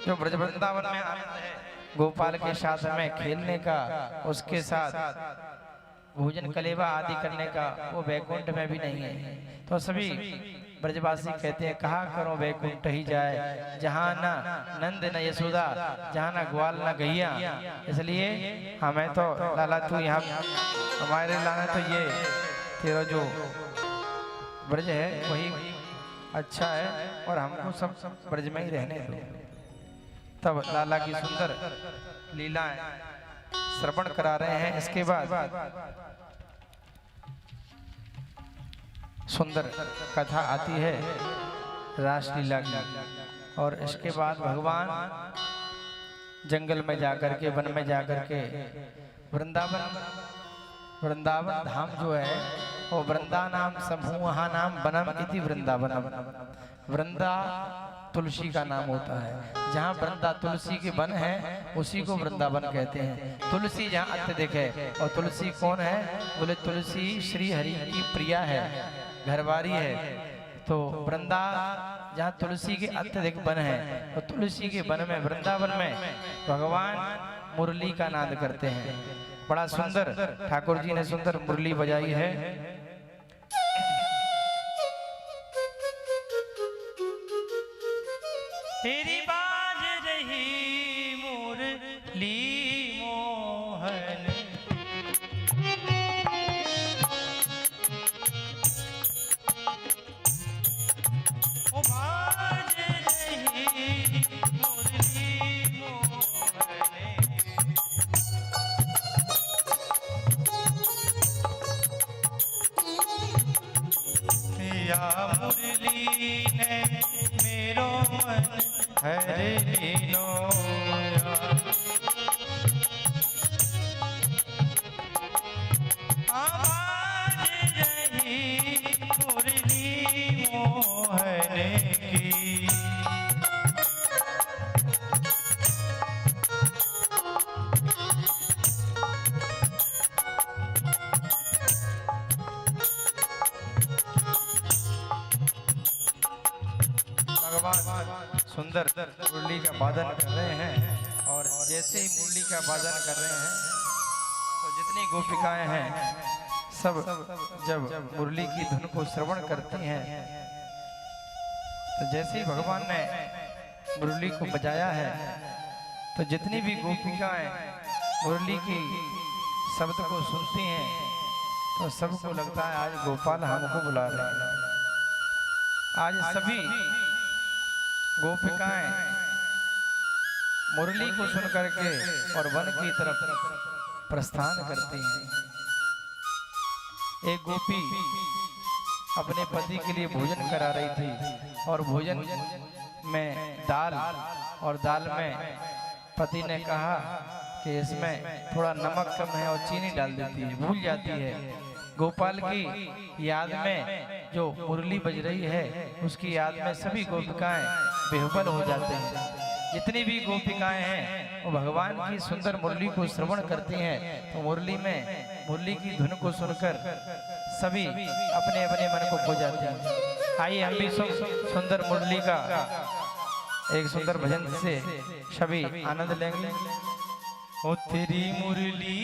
जो ब्रज वृंदावन में आनंद है गोपाल के साथ में खेलने का, उसके साथ भोजन कलेवा आदि करने का, वो वैकुंठ में भी नहीं है। तो सभी ब्रजवासी कहते हैं, कहा करो वैकुंठ ही जाए, जहाँ ना नंद न यशोदा, जहाँ ना ग्वाल न गैया। इसलिए हमें तो लाला तू यहाँ हमारे लाना, तो ये तेरा जो ब्रज है वही अच्छा है और हमको सब ब्रज में ही रहने दो। तब लाला की सुंदर लीलाएं श्रवण करा रहे हैं। इसके बाद सुंदर कथा आती है रासलीला की, और इसके बाद भगवान जंगल में जाकर के, वन में जाकर के वृंदावन धाम जो है वो वृंदा नाम समूह नाम वनम इति वृंदावनम। वृंदा तुलसी का नाम होता है, जहाँ वृंदा तुलसी के वन है उसी को वृंदावन कहते हैं। तुलसी जहाँ अत्यधिक है, और तुलसी कौन है, बोले तुलसी श्री हरि की प्रिया है, घरवारी है। तो वृंदा जहाँ तुलसी के अत्यधिक वन है, तो तुलसी के वन में वृंदावन में भगवान मुरली का नाद करते हैं। बड़ा सुंदर ठाकुर जी ने सुंदर मुरली बजाई है। तेरी बाज रही मुरली मोहन, ओ बाज रही मुरली मोहन, या मुरली ने मेरो मन हरे लीनो, आवाज रही मुरली मोहन की, सुंदर मुरली का वादन कर रहे हैं। और जैसे ही मुरली का वादन कर रहे हैं तो जितनी गोपिकाएं हैं सब जब मुरली की धुन को श्रवण करती हैं तो जैसे ही भगवान ने मुरली को बजाया है तो जितनी भी गोपिकाएं मुरली की शब्द को सुनती हैं तो सबको लगता है आज गोपाल हमको बुला रहे हैं। आज सभी गोपिकाएं मुरली को सुन करके और वन की तरफ प्रस्थान करती हैं। एक गोपी अपने पति के लिए भोजन करा रही थी और भोजन में दाल और दाल में पति ने कहा कि इसमें थोड़ा नमक कम है और चीनी डाल देती है, भूल जाती है। गोपाल की याद में जो मुरली बज रही है उसकी याद में सभी गोपिकाएं बेहबल हो जाते हैं। जितनी भी गोपिकाएं हैं वो भगवान की सुंदर मुरली को श्रवण करती हैं तो मुरली में मुरली की धुन को सुनकर सभी अपने अपने मन को खो जाते हैं। आइए हम भी सुंदर मुरली का एक सुंदर भजन से सभी आनंद लेंगे। ओ तेरी मुरली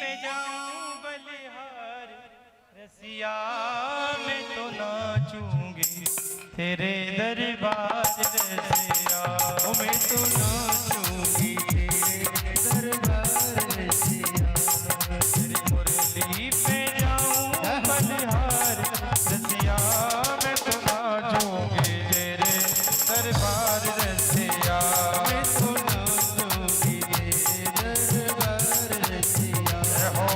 पे जाऊं बलिहार रसिया मैं तो नाचूंगी तेरे दरबार रसिया ओ मैं तो नाचूंगी तेरे दरबार रसिया। तेरी मुरली पे जाऊं बलिहार रसिया मैं तो नाचूंगी तेरे दरबार रसिया मैं तो नाचूंगी तेरे दरबार रसिया। हो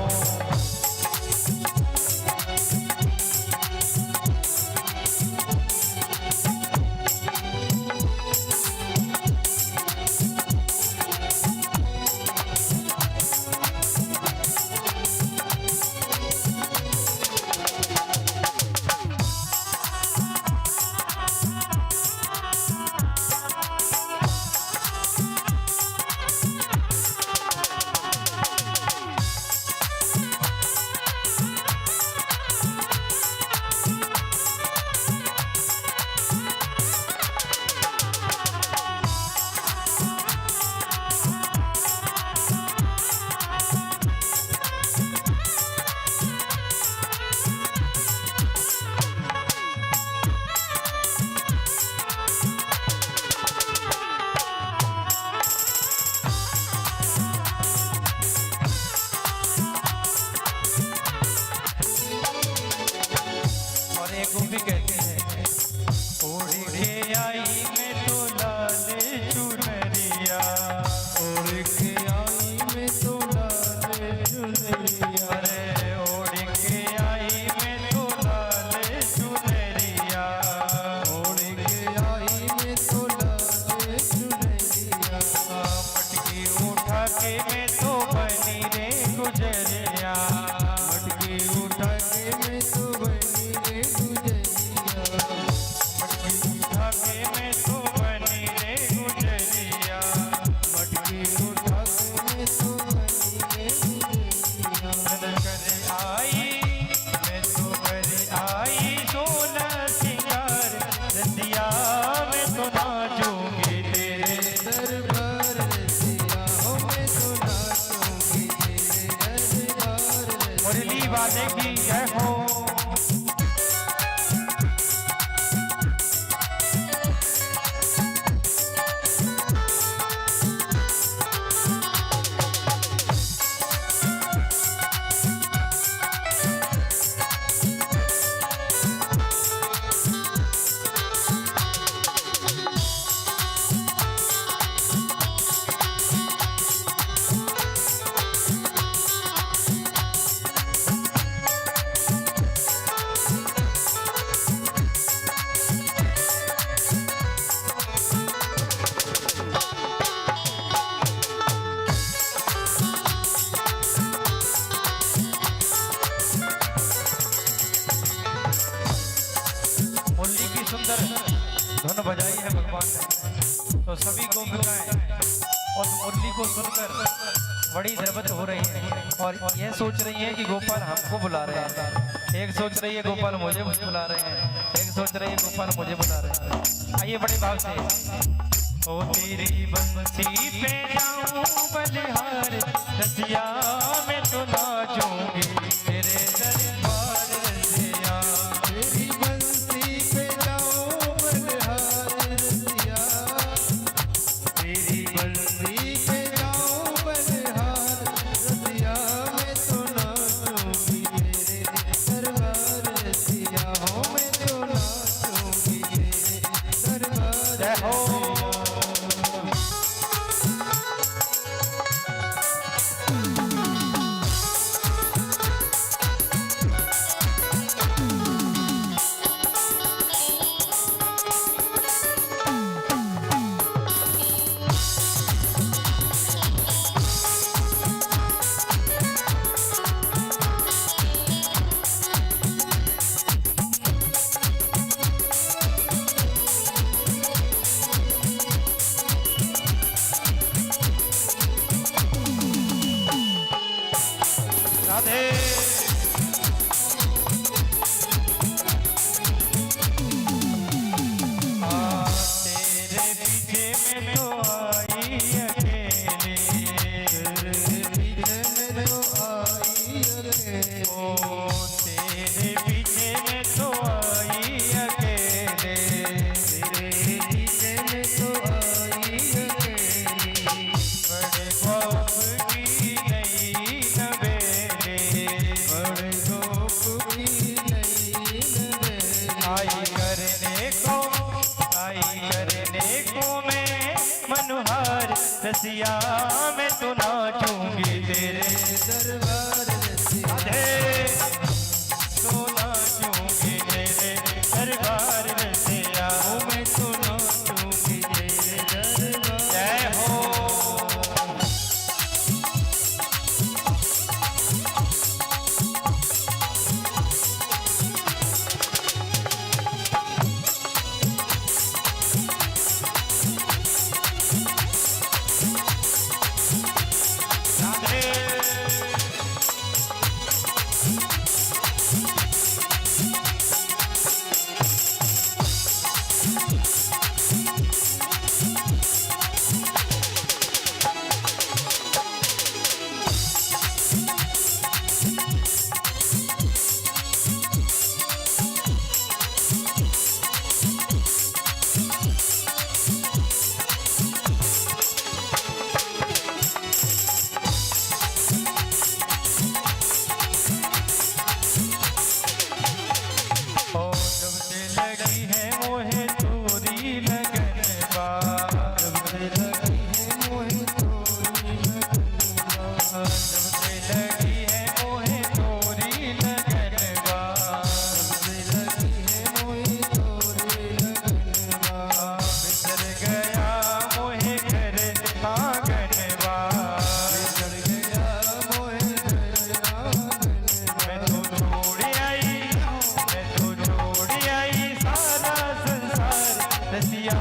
गोपी कहती है ओढ़ के आई मैं तो लाल चुनरिया ओढ़ के आई मैं तो लाल चुनरिया रे ओढ़ के आई मैं तो लाल चुनरिया ओढ़ के आई मैं तो लाल चुनरिया मटकी उठा के मैं तो बनी रे गुजरिया मटकी उठा के मैं तो बनी रे गुजरिया मटकी उठा के मैं तो बनी रे गुजरिया मटकी उठा के मैं तो बनी रे गुजरिया। कर आई मैं तो कर आई सोना सिंगार रसिया मैं तो नाचूंगी तेरे दरबार रसिया हो मैं तो नाचूंगी तेरे दरबार रसिया। मुरली वाले की जय हो। मुरली की सुंदर धुन बजाई है भगवान ने तो सभी गोपिकाएं और मुरली को सुनकर बड़ी दरबत हो रही है और यह सोच रही है कि गोपाल हमको बुला रहे हैं। एक सोच रही है गोपाल मुझे बुला रहे हैं, एक सोच रही है गोपाल मुझे बुला रहे हैं। आइए बड़े भाव से ओ तेरी बंसी पे जाऊं बलिहार रसिया मैं तो नाचूंगी तेरे दरबार रसिया तेरी बंसी पे जाऊं बलिहार रसिया तेरी बंसी पे जाऊं बलिहार रसिया मैं तो नाचूंगी तेरे दरबार रसिया हो मैं तो नाचूंगी तेरे दरबार जय हो। राधे तेरे पीछे में तो आई अकेली में तो आई अकेले ओ तेरे पीछे में तो आई अकेले तेरे पीछे में तो आई अकेली बड़े बाप की नई नवेली बड़े धूप की नई नवेली आई करने को मैं मनोहर रसिया मैं तो नाचूंगी तेरे दरबार रसिया राधे तो नाचूंगी तेरे दरबार रसिया मैं तो नाचूंगी तेरे दरबार जय हो। ओ जब से लगी है मोहे तोरी लगन बा जब से लगी है मोहे तोरी लगन बा जब से लगी है मोहे तोरी लगन बा जब से लगी है मोहे तोरी लगन बा बिसर गया मोहे घर आंगन बा बिछड़ गया मोहे घर आंगन मैं तो छोड़ आई सारा संसार रसिया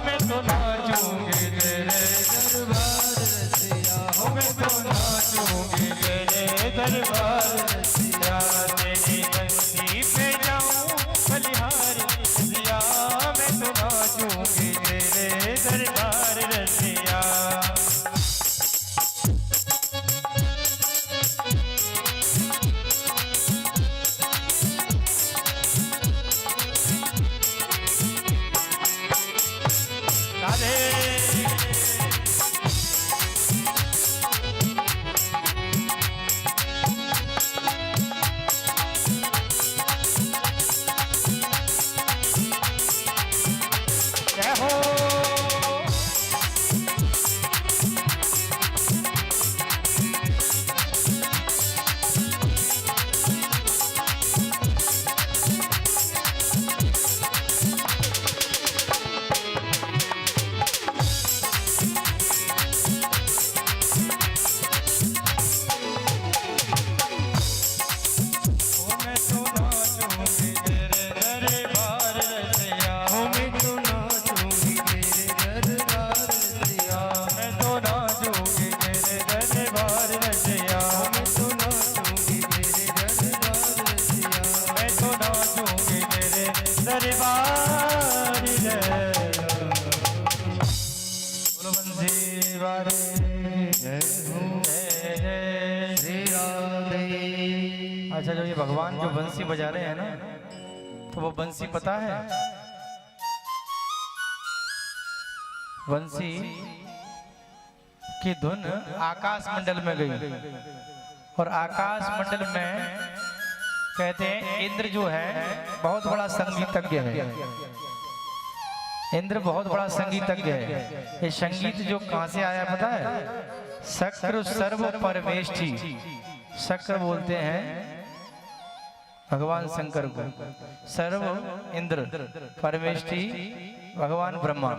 मैं तो नाचूंगी तेरे दरबार रसिया हो मैं तो नाचूंगी तेरे दरबार रसिया तेरी बंसी पे जाऊं बलिहार रसिया मैं तो नाचूंगी तेरे दरबार रसिया बारे जय हो जय जय श्री राधे। अच्छा, जो ये भगवान जो बंसी बजा रहे हैं ना, तो वो बंसी पता है? बंसी की धुन आकाश मंडल में गई, और आकाश मंडल में कहते हैं इंद्र जो है बहुत बड़ा संगीतज्ञ है। इंद्र बहुत बड़ा संगीतज्ञ है। ये संगीत जो कहां से आया पता है? शक्र सर्व परमेष्ठी। शक्र बोलते हैं भगवान शंकर को, सर्व इंद्र, परमेष्ठी भगवान ब्रह्मा।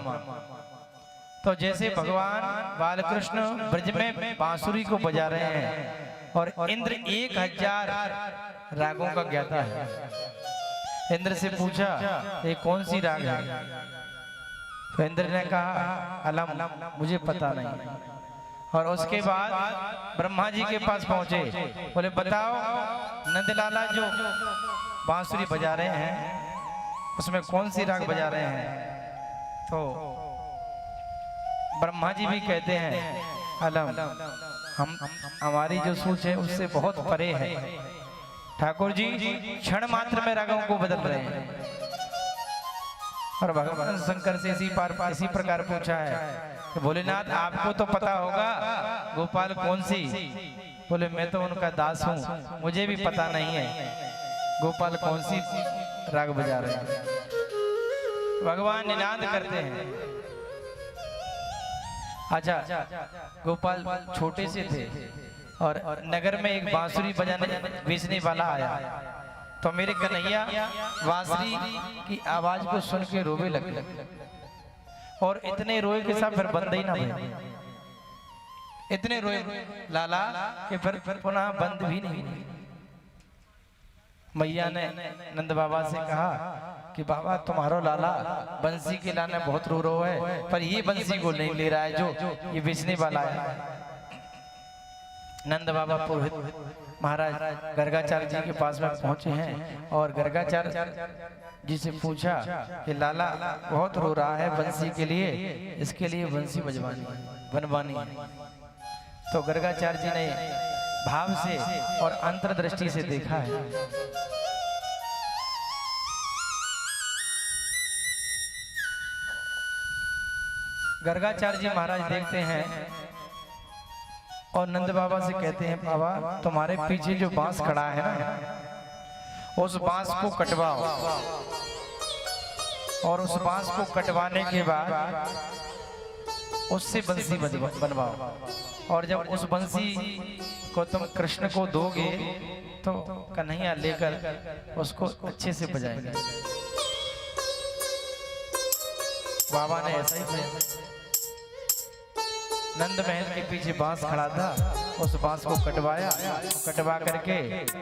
तो जैसे भगवान बालकृष्ण ब्रज में बांसुरी को बजा रहे हैं और इंद्र 1000 रागों का ज्ञाता है। इंद्र से पूछा ये कौन सी राग है? तो इंद्र ने कहा अलम, मुझे पता नहीं। और उसके बाद ब्रह्मा जी के पास पहुंचे, बोले बताओ नंदलाला जो बांसुरी बजा रहे हैं उसमें कौन सी राग बजा रहे हैं? तो ब्रह्मा जी भी कहते हैं अलम, हम हमारी जो सोच है उससे बहुत परे है। ठाकुर जी क्षण मात्र में रागों को बदल रहे हैं। और भगवान शंकर से इसी प्रकार पूछा है कि भोलेनाथ आपको तो पता होगा गोपाल कौन सी? बोले मैं तो उनका दास हूँ, मुझे भी पता नहीं है गोपाल कौन सी राग बजा रहे हैं। भगवान निनाद करते हैं। अच्छा, गोपाल छोटे से थे और नगर में एक बांसुरी बजाने बेचने वाला आया, तो मेरे कन्हैया बांसुरी की आवाज को सुन के रोवे लगे, और इतने रोए के साथ फिर बंद ही ना भई। इतने रोए लाला कि फिर पुनः बंद भी नहीं। मैया ने नंद बाबा से कहा कि बाबा तुम्हारो लाला बंसी के लाने बहुत रो रहा है, पर ये बंसी को नहीं ले रहा है जो ये बेचने वाला है। नंद बाबा पुरोहित महाराज गर्गाचार्य जी के पास में पहुंचे हैं और गर्गाचार्य जी से पूछा कि लाला बहुत रो रहा है बंसी के लिए, इसके लिए बंसी बनवानी है। तो गर्गाचार्य जी ने भाव से और अंतर्दृष्टि से देखा है। गर्गाचार्य जी महाराज देखते हैं और नंद बाबा से कहते हैं बाबा तुम्हारे पीछे जो बांस खड़ा है ना, उस बांस को कटवाओ, और उस बांस को कटवाने के बाद उससे बंसी बनवाओ, और जब उस बंसी को तुम कृष्ण को दोगे तो कन्हैया लेकर उसको अच्छे से बजाएंगे। बाबा ने ऐसा ही किया। नंद महल के पीछे बांस खड़ा था, उस बांस को कटवाया, कटवा करके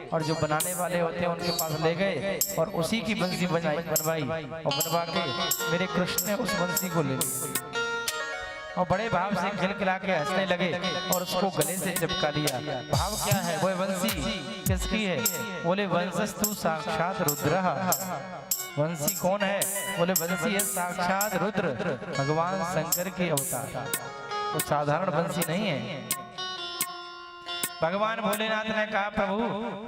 और जो बनाने वाले होते हैं उनके पास ले गए और उसी की बंसी बनवाई, और बनवा के मेरे कृष्ण ने उस बंसी को ले ली और बड़े भाव से खिलखिला के हंसने लगे और उसको गले से चिपका लिया। भाव क्या है? वो बंसी किसकी है? बोले वंशस्तु साक्षात रुद्र। वंशी कौन है? बोले वंशी है साक्षात रुद्र, भगवान शंकर के अवतार। वो साधारण बंसी नहीं है। भगवान भोलेनाथ ने कहा प्रभु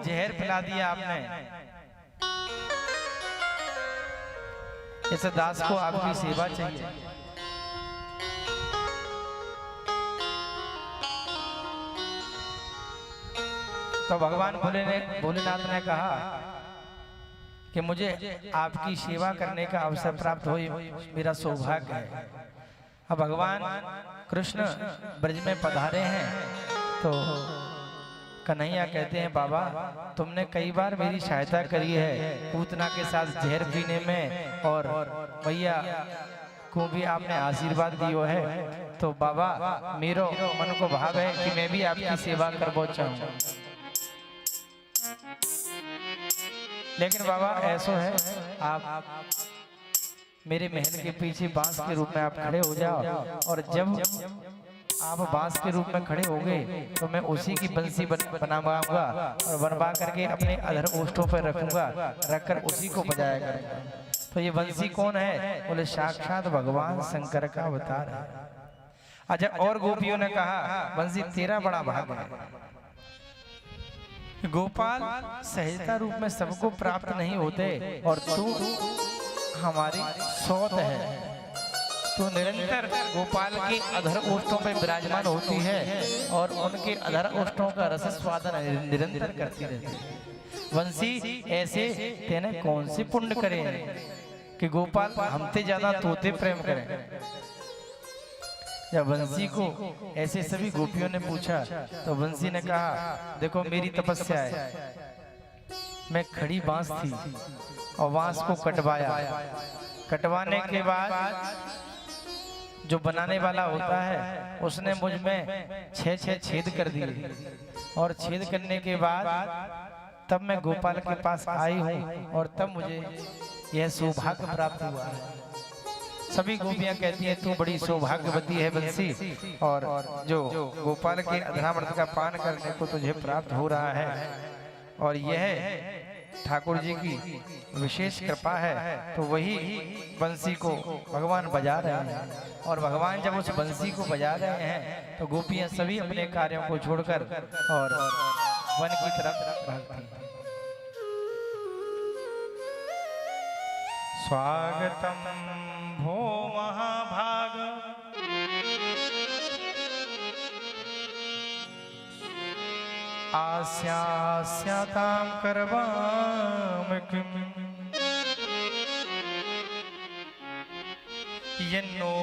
जहर पिला दिया आपने, इस दास को आपकी सेवा चाहिए। तो भगवान भोलेनाथ ने कहा कि मुझे आपकी सेवा करने का अवसर प्राप्त हो, मेरा सौभाग्य है। अब भगवान कृष्ण ब्रज में पधारे हैं तो कन्हैया कहते हैं बाबा तुमने कई बार मेरी सहायता करी है पूतना के साथ जहर पीने में, और भैया को भी आपने आशीर्वाद दियो है, तो बाबा मेरो मन को भाव है कि मैं भी आपकी सेवा करबो चाहूं। लेकिन बाबा ऐसा है आप मेरे महल के पीछे बांस के रूप में आप खड़े हो जाओ, और जब आप बांस के रूप में खड़े हो गए तो मैं उसी की बंसी बनवाऊंगा और बनवा करके अपने अधर ओष्ठों पर रखूंगा, रखकर उसी को बजाया करूंगा। तो ये बंसी कौन है? बोले साक्षात भगवान शंकर का अवतार है। अच्छा, और गोपियों ने कहा बंसी तेरा बड़ा भाग है, गोपाल सहजता रूप में सबको प्राप्त नहीं होते और तू हमारी सौत है। तू निरंतर गोपाल के अधर ओष्ठों पे विराजमान होती है और उनके अधर ओष्ठों का रस स्वादन निरंतर करती रहती है। वंशी ऐसे तेने कौन से पुण्य करे कि गोपाल हमसे ज्यादा तोते प्रेम करें। जब वंशी को ऐसे सभी गोपियों ने पूछा तो वंशी ने कहा देखो मेरी तपस्या है, मैं खड़ी बांस थी और बांस को कटवाया, कटवाने के बाद जो बनाने वाला होता है उसने मुझ में 6 छेद कर दिए और छेद करने के बाद तब मैं गोपाल के पास आई हूँ और तब मुझे यह सौभाग्य प्राप्त हुआ है। सभी गोपियां कहती हैं तू बड़ी सौभाग्यवती है बंसी, और जो गोपाल के अधरामृत का पान करने को तुझे प्राप्त हो रहा है और यह ठाकुर जी की विशेष कृपा है। तो वही बंसी को भगवान बजा रहे हैं और भगवान जब उस बंसी को बजा रहे हैं तो गोपियां सभी अपने कार्यों को छोड़कर और वन की तरफ भागती हैं। स्वागतम भो महाभाग आस्यास्यातां करवाम किम यन्नो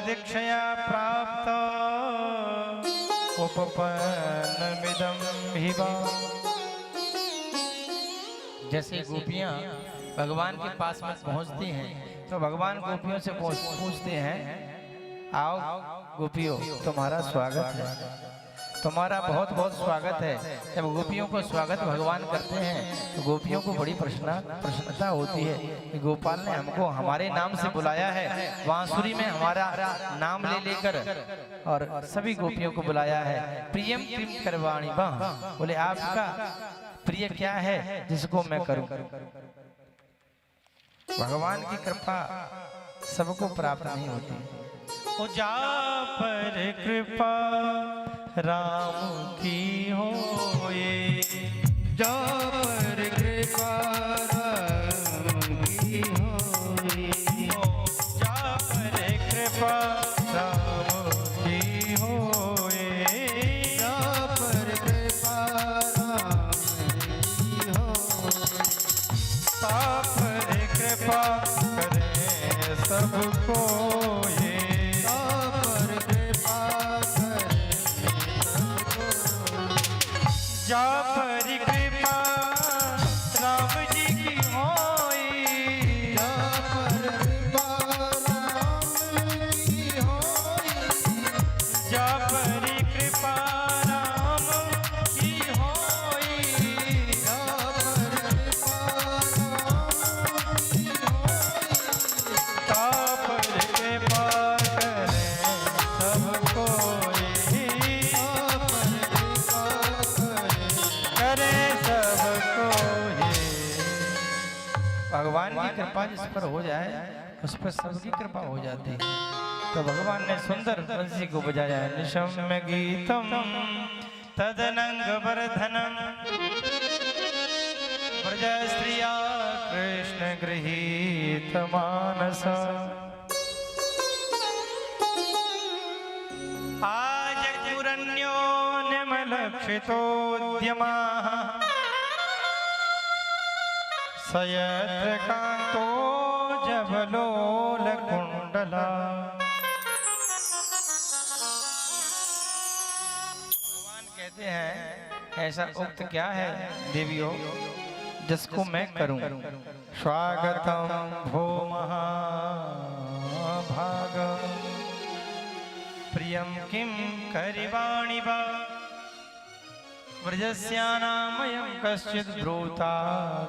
दीक्षया प्राप्त उपपन्नमिदं हिवा। जैसे गोपियां भगवान के पास में पहुंचती हैं तो भगवान गोपियों से पूछते हैं आओ गोपियों तुम्हारा स्वागत है, तुम्हारा बहुत बहुत स्वागत है। जब गोपियों को स्वागत भगवान करते हैं तो गोपियों को बड़ी प्रसन्नता होती है कि गोपाल ने हमको हमारे नाम से बुलाया है, बांसुरी में हमारा नाम ले लेकर और सभी गोपियों को बुलाया है। प्रियम प्रियम करवाणी बा, बोले आपका प्रिय क्या है जिसको मैं करूं। भगवान की कृपा सबको प्राप्त नहीं होती। जा पर कृपा राम की होए, जा पर कृपा राम की होए, जा पर कृपा राम की होए, जा पर कृपा राम की होए, ता पर कृपा करें सबको ये, ता पर कृपा करे सबको, जा पर कृपा राम जी की होई, जा पर कृपा राम की होए, जा पर कृपा राम की होई, जा पर कृपा राम की होए, ता पर कृपा करें सबको ये, ता पर कृपा करे करें सबको ये। भगवान की कृपा जिस पर हो जाए उस पर सबकी कृपा हो जाती है। तो भगवान ने सुंदर बंसी को बजाया। निशम्य गीतम तदनंग वर्धनम ब्रज स्त्रिया कृष्ण गृहीत मानस। आज पुरन्यो निमलक्षितोद्यमाः सयत्र कांतो जबलोल कुंडला। भगवान कहते हैं ऐसा उक्त क्या है देवियों जिसको मैं करूं। स्वागतम भो महाभागम प्रियम किम करिवाणि वा व्रजस्यानामयं कश्चित् ब्रूता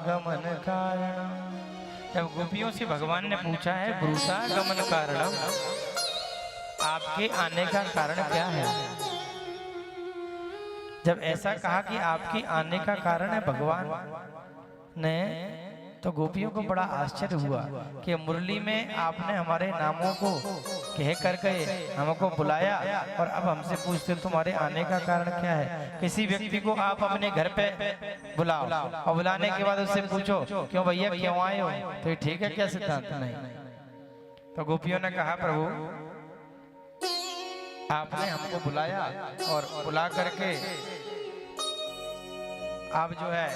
गमन कारणम। जब गोपियों से भगवान ने पूछा है ब्रूता गमन कारणम, आपके आने का कारण क्या है। जब ऐसा कहा कि आपके आने का कारण है भगवान ने, तो गोपियों को बड़ा आश्चर्य हुआ कि मुरली में आपने हमारे नामों को कह करके हमको बुलाया और अब हमसे पूछते तुम्हारे आने का कारण क्या है। किसी व्यक्ति को आप अपने घर पे बुलाओ और बुलाने के बाद उससे पूछो क्यों भैया क्यों आए हो, तो ये ठीक है क्या सिद्धांत? नहीं। तो गोपियों ने कहा प्रभु आपने हमको बुलाया और बुला करके आप जो है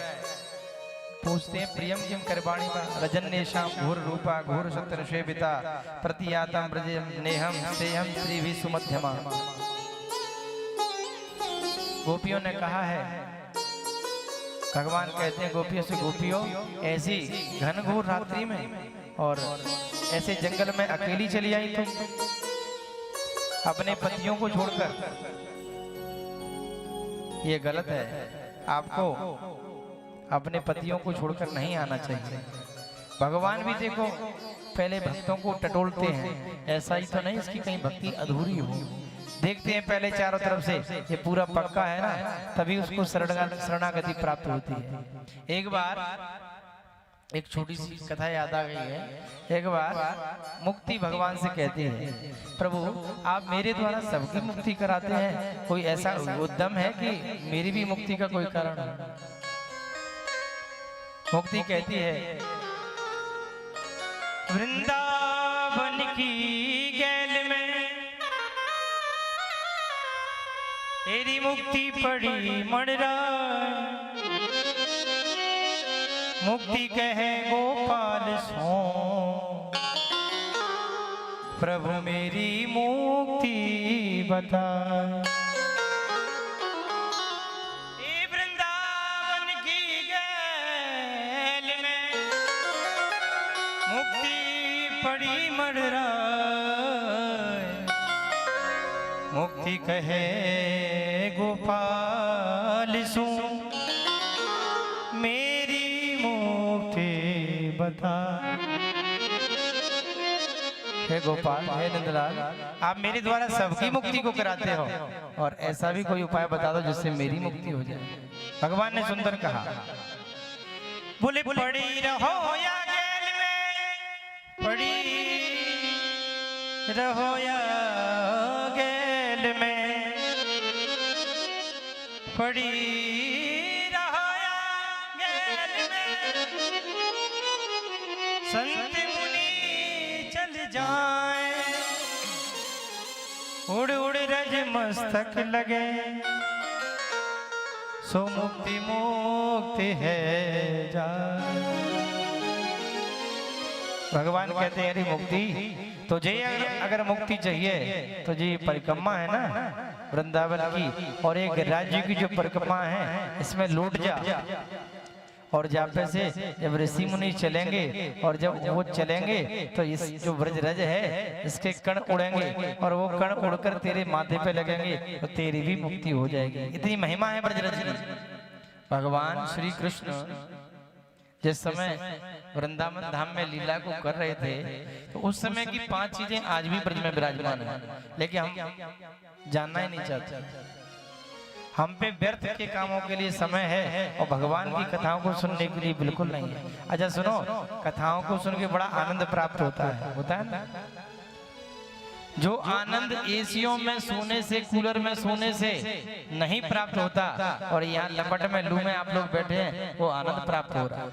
पूछते हैं प्रियम किम करवाणी रजन्येषां घोर रूपा घोर शत्रु श्वेता प्रतियातम ब्रजम नेहम सेहम श्री भी सुमध्यमा। गोपियों ने कहा है, भगवान कहते हैं गोपियों से, गोपियों ऐसी घनघोर रात्रि में और ऐसे जंगल में अकेली चली आई तुम अपने पतियों को छोड़कर, ये गलत है। आपको अपने पतियों को छोड़कर नहीं आना चाहिए। भगवान भी देखो पहले भक्तों को टटोलते हैं, ऐसा ही तो नहीं इसकी कहीं भक्ति अधूरी हो। देखते हैं पहले चारों तरफ से ये पूरा पक्का है ना, तभी उसको शरणागति प्राप्त होती है। एक बार एक छोटी सी कथा याद आ गई है। एक बार मुक्ति भगवान से कहती है, प्रभु आप मेरे द्वारा सबकी मुक्ति कराते हैं, कोई ऐसा उद्यम है कि मेरी भी मुक्ति का कोई कारण है? मुक्ति कहती है, वृंदावन की गैल में तेरी मुक्ति पड़ी मणरा, मुक्ति कहे गोपाल सो, प्रभु मेरी मुक्ति बता। वृंदावन की गैल में मुक्ति पड़ी मणरा, मुक्ति कहे गोपाल सो, मेरी मुक्ति बता। हे गोपाल, हे नंदलाल, आप मेरे द्वारा सबकी मुक्ति को कराते हो और ऐसा भी कोई उपाय बता दो जिससे मेरी मुक्ति हो जाए। भगवान ने सुंदर कहा, बोले पड़ी रहो या गैल में, पड़ी रहो या गैल में, पड़ी रहो या गैल में, संत मुनि चल जाए, उड़ उड़ रज मस्तक लगे, सो मुक्ति मुक्ति है जा। भगवान कहते हैं अरे मुक्ति तो जे अगर मुक्ति चाहिए तो जी परिक्रमा है ना वृंदावन की, और एक राज्य की जो परिक्रमा है इसमें लौट जा, और जापे से जब ऋषि मुनि चलेंगे और जब वो चलेंगे तो इस जो ब्रजरज है इसके कण उड़ेंगे और वो कण उड़कर तेरे माथे पे लगेंगे तो तेरी भी मुक्ति हो जाएगी। इतनी महिमा है ब्रजरज की। भगवान श्री कृष्ण जिस समय वृंदावन धाम में लीला को कर रहे थे तो उस समय की 5 चीजें आज भी ब्रज में विराजमान है, लेकिन हम जानना ही नहीं चाहते। हम पे व्यर्थ के कामों के लिए समय है और भगवान की कथाओं को सुनने के लिए बिल्कुल नहीं है। अच्छा सुनो, कथाओं को सुन के बड़ा आनंद प्राप्त होता है ना। जो आनंद एसियों में सोने से, कूलर में सोने से नहीं प्राप्त होता और यहाँ लपट में लू में आप लोग बैठे हैं वो आनंद प्राप्त हो रहा है।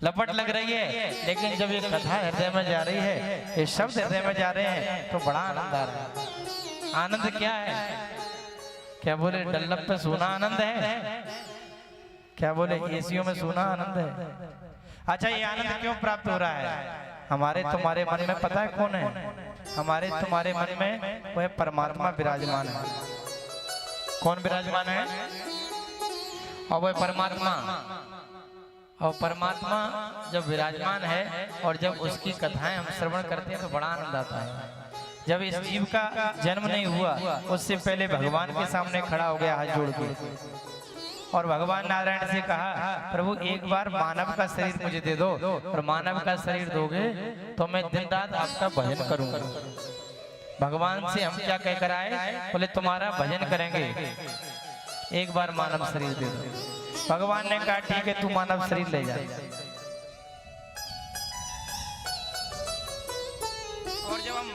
लपट लग रही है लेकिन जब ये कथा हृदय में जा रही है, ये शब्द हृदय में जा रहे हैं तो बड़ा आनंद आ रहा है। आनंद क्या है? क्या बोले डल्लप पे सोना आनंद है? क्या बोले एसियों में सोना आनंद है? अच्छा ये आनंद क्यों प्राप्त हो रहा है? हमारे तुम्हारे मन में पता है कौन है? हमारे तुम्हारे मन में वह परमात्मा विराजमान है। कौन विराजमान है? और वह परमात्मा जब विराजमान है और जब उसकी कथाएं हम श्रवण करते हैं तो बड़ा आनंद आता है। जब इस जीव का जन्म नहीं हुआ उससे पहले भगवान के सामने खड़ा हो गया हाथ जोड़ के और भगवान नारायण से कहा, प्रभु एक बार मानव का शरीर मुझे दे दो, और मानव का शरीर दोगे तो मैं दिन रात आपका भजन करूंगा। भगवान से हम क्या कह कर आए? बोले तुम्हारा भजन करेंगे, एक बार मानव शरीर दे दो। भगवान ने कहा ठीक है तू मानव शरीर ले जा। और जब हम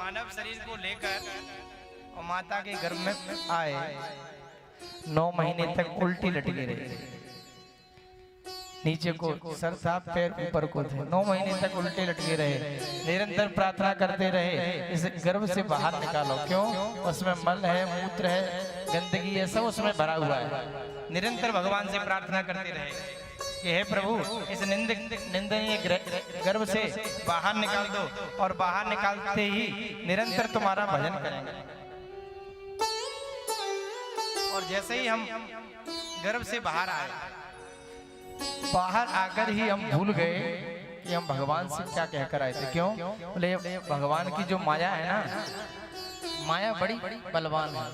मानव शरीर को लेकर और माता के गर्भ में आए 9 महीने तक उल्टी लटके रहे, नीचे को सर था, पैर ऊपर को थे, 9 महीने तक उल्टे लटके रहे। निरंतर प्रार्थना करते रहे इस गर्भ से बाहर निकालो, क्यों? उसमें मल है, मूत्र है, गंदगी है, सब उसमें भरा हुआ है। निरंतर भगवान से प्रार्थना करते रहे कि हे प्रभु इस निंदनीय गर्भ से बाहर निकाल दो, और बाहर निकालते ही निरंतर तुम्हारा भजन करेंगे। और जैसे ही हम गर्भ से बाहर आए, बाहर आकर ही हम भूल गए कि हम भगवान से क्या कहकर आए थे। क्यों? बोले भगवान की जो माया है ना, माया बड़ी बलवान है।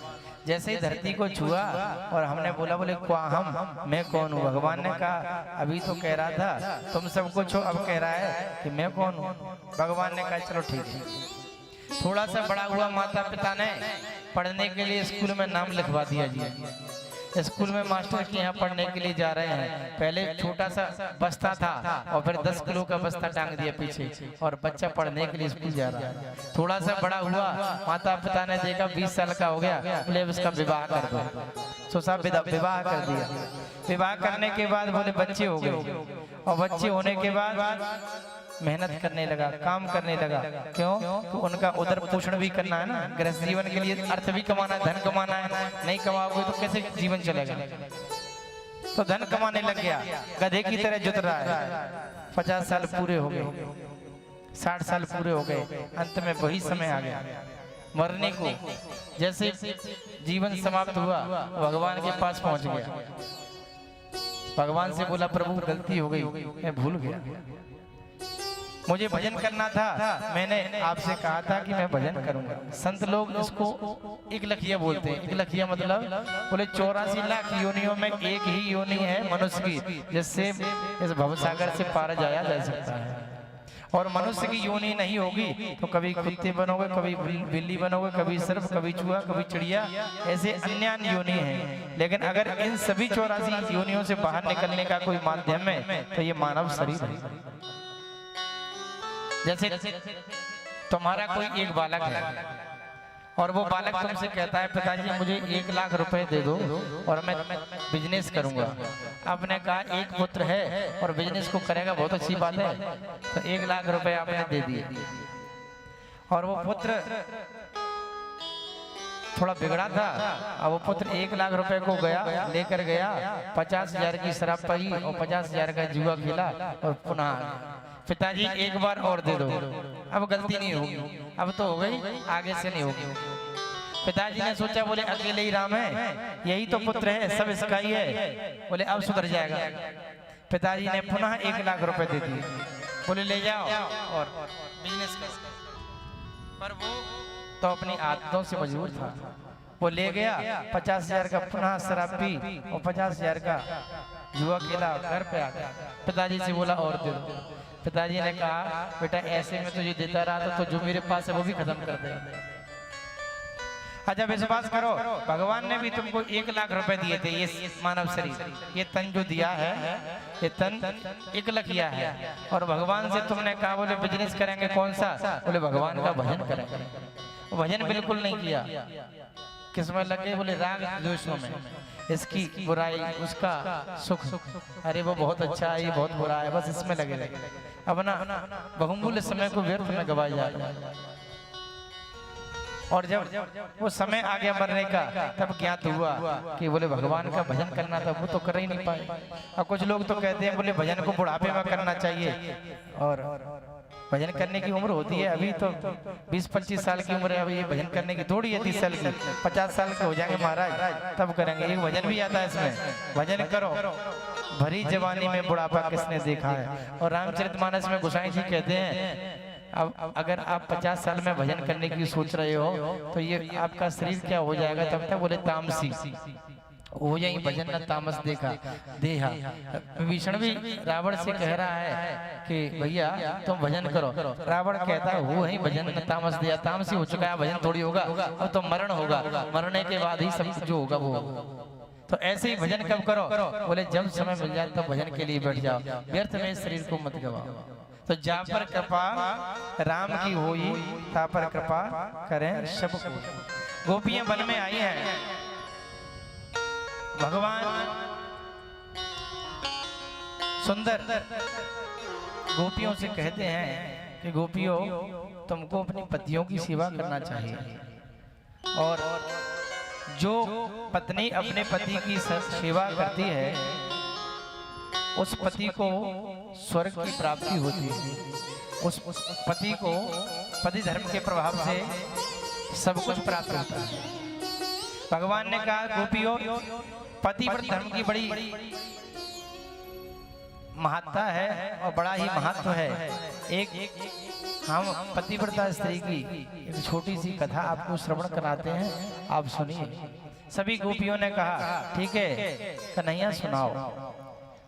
जैसे ही धरती को छुआ और हमने बोला, बोले क्या हम, मैं कौन हूँ? भगवान ने कहा अभी तो कह रहा था तुम सबको छो, अब कह रहा है कि मैं कौन हूँ। भगवान ने कहा चलो ठीक है। थोड़ा सा बड़ा हुआ, माता पिता ने पढ़ने के लिए स्कूल में नाम लिखवा दिया जी। स्कूल में मास्टर के यहाँ पढ़ने के लिए जा रहे हैं। पहले छोटा सा बस्ता था और फिर 10 किलो का बस्ता टांग दिया पीछे, और बच्चा पढ़ने के लिए स्कूल जा रहा है। थोड़ा सा बड़ा हुआ, माता पिता ने देखा 20 साल का हो गया, बोले उसका विवाह कर दो। सो साहब विवाह कर दिया। विवाह करने के बाद बोले बच्चे हो गए, और बच्चे होने के बाद मेहनत करने लगा, काम करने लगा। क्यों? तो उनका उदर पोषण भी करना है ना, गृहस्थ जीवन के लिए अर्थ भी कमाना है, धन कमाना है। नहीं कमाओगे तो कैसे जीवन चलेगा? तो धन कमाने लग गया, गधे की तरह जुत रहा है। 50 साल पूरे हो गए, 60 साल पूरे हो गए, अंत में वही समय आ गया मरने को। जैसे जीवन समाप्त हुआ, भगवान के पास पहुंच गया। भगवान से बोला प्रभु गलती हो गई, मैं भूल गया, मुझे भजन करना था। मैंने आपसे कहा था कि मैं भजन करूंगा। संत लोग इसको एक लखिया बोलते हैं। एक लखिया मतलब बोले 84 लाख योनियों में एक ही योनि है मनुष्य की, जिससे इस भवसागर से पार जाया जा सकता है। और मनुष्य की योनि नहीं होगी तो कभी कुत्ते बनोगे, कभी बिल्ली बनोगे, कभी सर्प, कभी चूहा, कभी चिड़िया, ऐसे अन्य योनि हैं। लेकिन अगर इन सभी 84 योनियों से बाहर निकलने का कोई माध्यम है तो ये मानव शरीर है। जैसे तुम्हारा कोई एक बालक है और वो बालक तुमसे कहता है पिताजी मुझे 1 लाख रुपए दे दो और मैं बिजनेस करूंगा। आपने कहा एक पुत्र है और बिजनेस को करेगा, बहुत अच्छी बात है, तो 1 लाख रुपए आपने दे दिए। और वो पुत्र थोड़ा बिगड़ा था, अब वो पुत्र 1 लाख रुपए को गया, लेकर गया, 50,000 की शराब पी और 50,000 का जुआ खेला और पुनः पिताजी एक बार और दे दो। अब गलती नहीं होगी, अब तो हो गई, आगे से नहीं होगी। पिताजी ने सोचा, बोले अकेले ही राम है, यही तो पुत्र है, सब इसका ही है, बोले अब सुधर जाएगा। पिताजी ने पुनः 1 लाख रुपए दे दिए, बोले ले जाओ और बिजनेस कर। पर वो तो अपनी आदतों से मजबूर था, वो ले गया, 50,000 का पुनः शराब पी और 50,000 का जुआ खेला, घर पे आ गया। पिताजी से बोला और दे दो। पिताजी ने कहा बेटा ऐसे में तुझे देता रहा तो जो मेरे पास है वो भी खत्म कर दे। अच्छा विश्वास करो, भगवान ने भी तुमको 1 लाख रुपए दिए थे। ये मानव शरीर, ये तन जो दिया है, ये तन 1 लाख किया है। और भगवान से तुमने कहा बोले बिजनेस करेंगे, कौन सा? बोले भगवान का भजन करेंगे। भजन बिल्कुल नहीं किया, किसमें लगे? बोले राग द्वेषों में, इसकी बुराई, उसका सुख, अरे वो बहुत अच्छा है, ये बहुत बुरा है, बस इसमें लगे रहे। अपना बहुमूल्य समय को व्यर्थ में गवाया जा रहा है। और जब वो समय आ गया मरने का, तब ज्ञात हुआ कि बोले भगवान का भजन करना था, वो तो कर ही नहीं पाए। और कुछ लोग तो कहते हैं बोले भजन को बुढ़ापे में करना चाहिए, और भजन करने की उम्र होती है अभी तो 20-25 साल की उम्र है, अभी ये भजन करने की थोड़ी है 30 साल की। 50 साल के हो जाएंगे महाराज तब करेंगे। एक भजन भी आता है इसमें, भजन करो भरी जवानी में बुढ़ापा किसने देखा है। और रामचरितमानस में गोसाई जी कहते हैं अब अगर आप 50 साल में भजन करने की सोच रहे हो तो ये आपका शरीर क्या हो जाएगा? तब तक बोले तामसी हो जाए, भजन न तामस देखा देहा। विभीषण भी रावण से कह रहा है कि भैया तुम भजन करो। रावण कहता है वो ही भजन न तामस दिया, तामसी हो चुका है, भजन थोड़ी होगा, अब तो मरण होगा, मरने के बाद ही सब जो होगा वो। तो ऐसे ही भजन कब करो? बोले जब समय मिल जाए तो भजन के लिए बैठ जाओ, व्यर्थ में शरीर को मत गवाओ। तो जा पर कृपा राम की होई, ता पर कृपा करें सब को। गोपियां वन में आई हैं, भगवान सुंदर गोपियों से कहते हैं कि गोपियों तुमको अपनी पतियों की सेवा करना चाहिए, और जो पत्नी अपने पति की सेवा करती है उस पति को स्वर्ग की प्राप्ति होती है। उस पति को पति धर्म के प्रभाव से सब कुछ प्राप्त होता है। भगवान ने कहा गोपियों पतिव्रत धर्म की बड़ी महत्ता है और बड़ा ही महत्व है। एक हम पतिव्रता स्त्री की एक छोटी सी कथा आपको श्रवण कराते हैं, आप सुनिए। सभी गोपियों ने कहा ठीक है कन्हैया सुनाओ।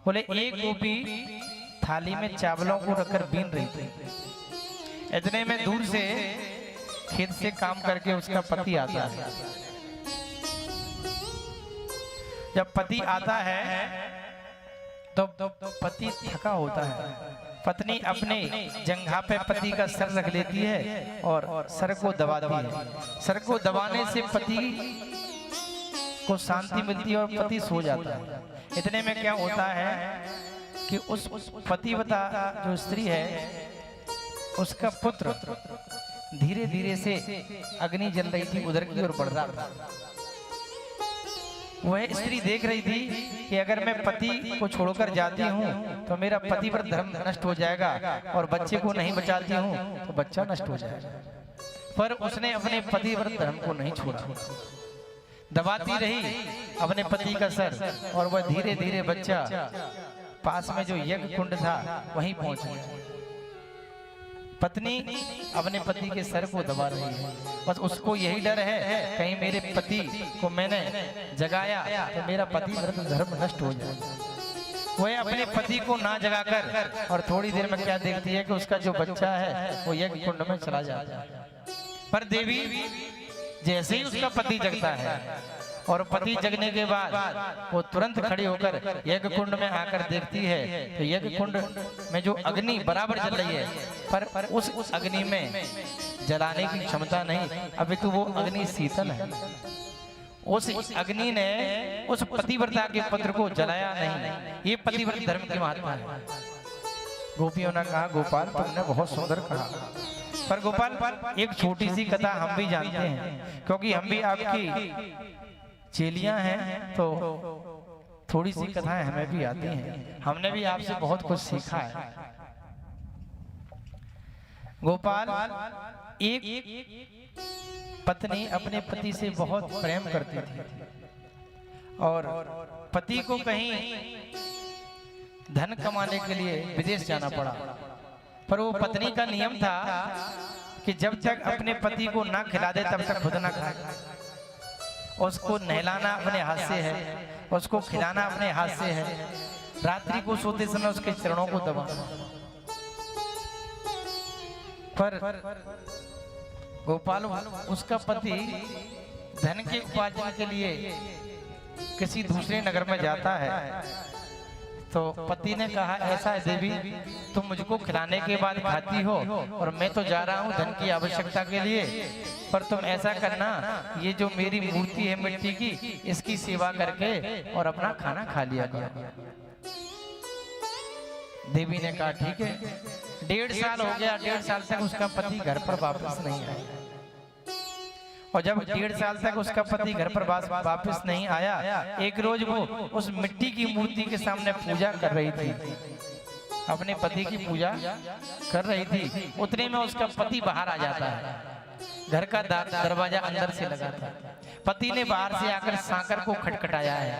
बोले एक गोपी थाली में चावलों को रखकर बीन रही थी। इतने में दूर से खेत से काम करके उसका पति आता है। जब पति आता है तो पति थका होता है। पत्नी अपने जंघा पे पति का सर रख लेती है और सर को दबाती है। सर को दबाने से पति को शांति मिलती है और पति सो जाता है। इतने में क्या होता है कि उस पतिव्रता जो स्त्री है उसका पुत्र धीरे धीरे से अग्नि जल रही थी उधर की ओर बढ़ रहा था। वह स्त्री देख रही थी कि अगर मैं पति को छोड़कर जाती हूँ तो मेरा पतिव्रत धर्म नष्ट हो जाएगा और बच्चे को नहीं बचाती हूँ तो बच्चा नष्ट हो जाएगा। पर उसने अपने पतिव्रत धर्म को नहीं छोड़ा, दबाती रही अपने पति का सर और वह धीरे धीरे बच्चा पास में जो यज्ञ कुंड था वहीं पहुंच गया। पत्नी अपने पति के सर को दबा रही है, बस उसको यही डर है कहीं मेरे पति को मैंने जगाया तो मेरा पतिव्रत धर्म नष्ट हो जाए। वह अपने पति को ना जगाकर और थोड़ी देर में क्या देखती है कि उसका जो बच्चा है वो यज्ञ कुंड में चला जाता है। पर देवी जैसे ही उसका पति जगता है और पति जगने के बाद वो तुरंत खड़ी होकर यज्ञ कुंड में आकर देखती है तो यज्ञ कुंड में जो अग्नि बराबर जल रही है, पर उस अग्नि में जलाने की क्षमता नहीं, अभी तो वो अग्नि शीतल है। उस अग्नि ने उस पतिव्रता के पुत्र को जलाया नहीं। ये पतिव्रत धर्म की महत्ता है। गोपियों ने कहा गोपाल तुमने बहुत सुंदर कहा, पर गोपाल एक छोटी सी कथा हम भी जानते हैं क्योंकि हम भी आपकी चेलियां हैं तो थोड़ी सी कथाएं हमें भी आती हैं। हमने भी आपसे बहुत कुछ सीखा है। गोपाल एक पत्नी अपने पति से बहुत प्रेम करती थी और पति को कहीं धन कमाने के लिए विदेश जाना पड़ा, पर वो पत्नी का नियम था कि जब तक अपने पति को ना खिला दे तब तक खुद ना खाए। उसको नहलाना अपने हाथ से है, उसको खिलाना अपने हाथ से है, रात्रि को सोते समय उसके चरणों को दबाना। पर गोपाल उसका पति धन के उपार्जन के लिए किसी दूसरे नगर में जाता है तो पति ने कहा ऐसा है देवी तुम मुझको खिलाने के बाद खाती हो और मैं तो जा रहा हूँ धन की आवश्यकता के लिए, पर तुम ऐसा करना ये जो मेरी मूर्ति है मिट्टी की इसकी सेवा करके और अपना खाना खा लिया गया। देवी ने कहा ठीक है। 1.5 साल हो गया, 1.5 साल तक उसका पति घर पर वापस नहीं आया और जब 1.5 साल तक उसका पति घर पर वापस नहीं आया, एक रोज वो उस मिट्टी की मूर्ति के सामने पूजा कर रही थी, अपने पति की पूजा कर रही थी। उतने में उसका पति बाहर आ जाता है। घर का दरवाजा अंदर से लगा था। पति ने बाहर से आकर सांकर को खटखटाया है,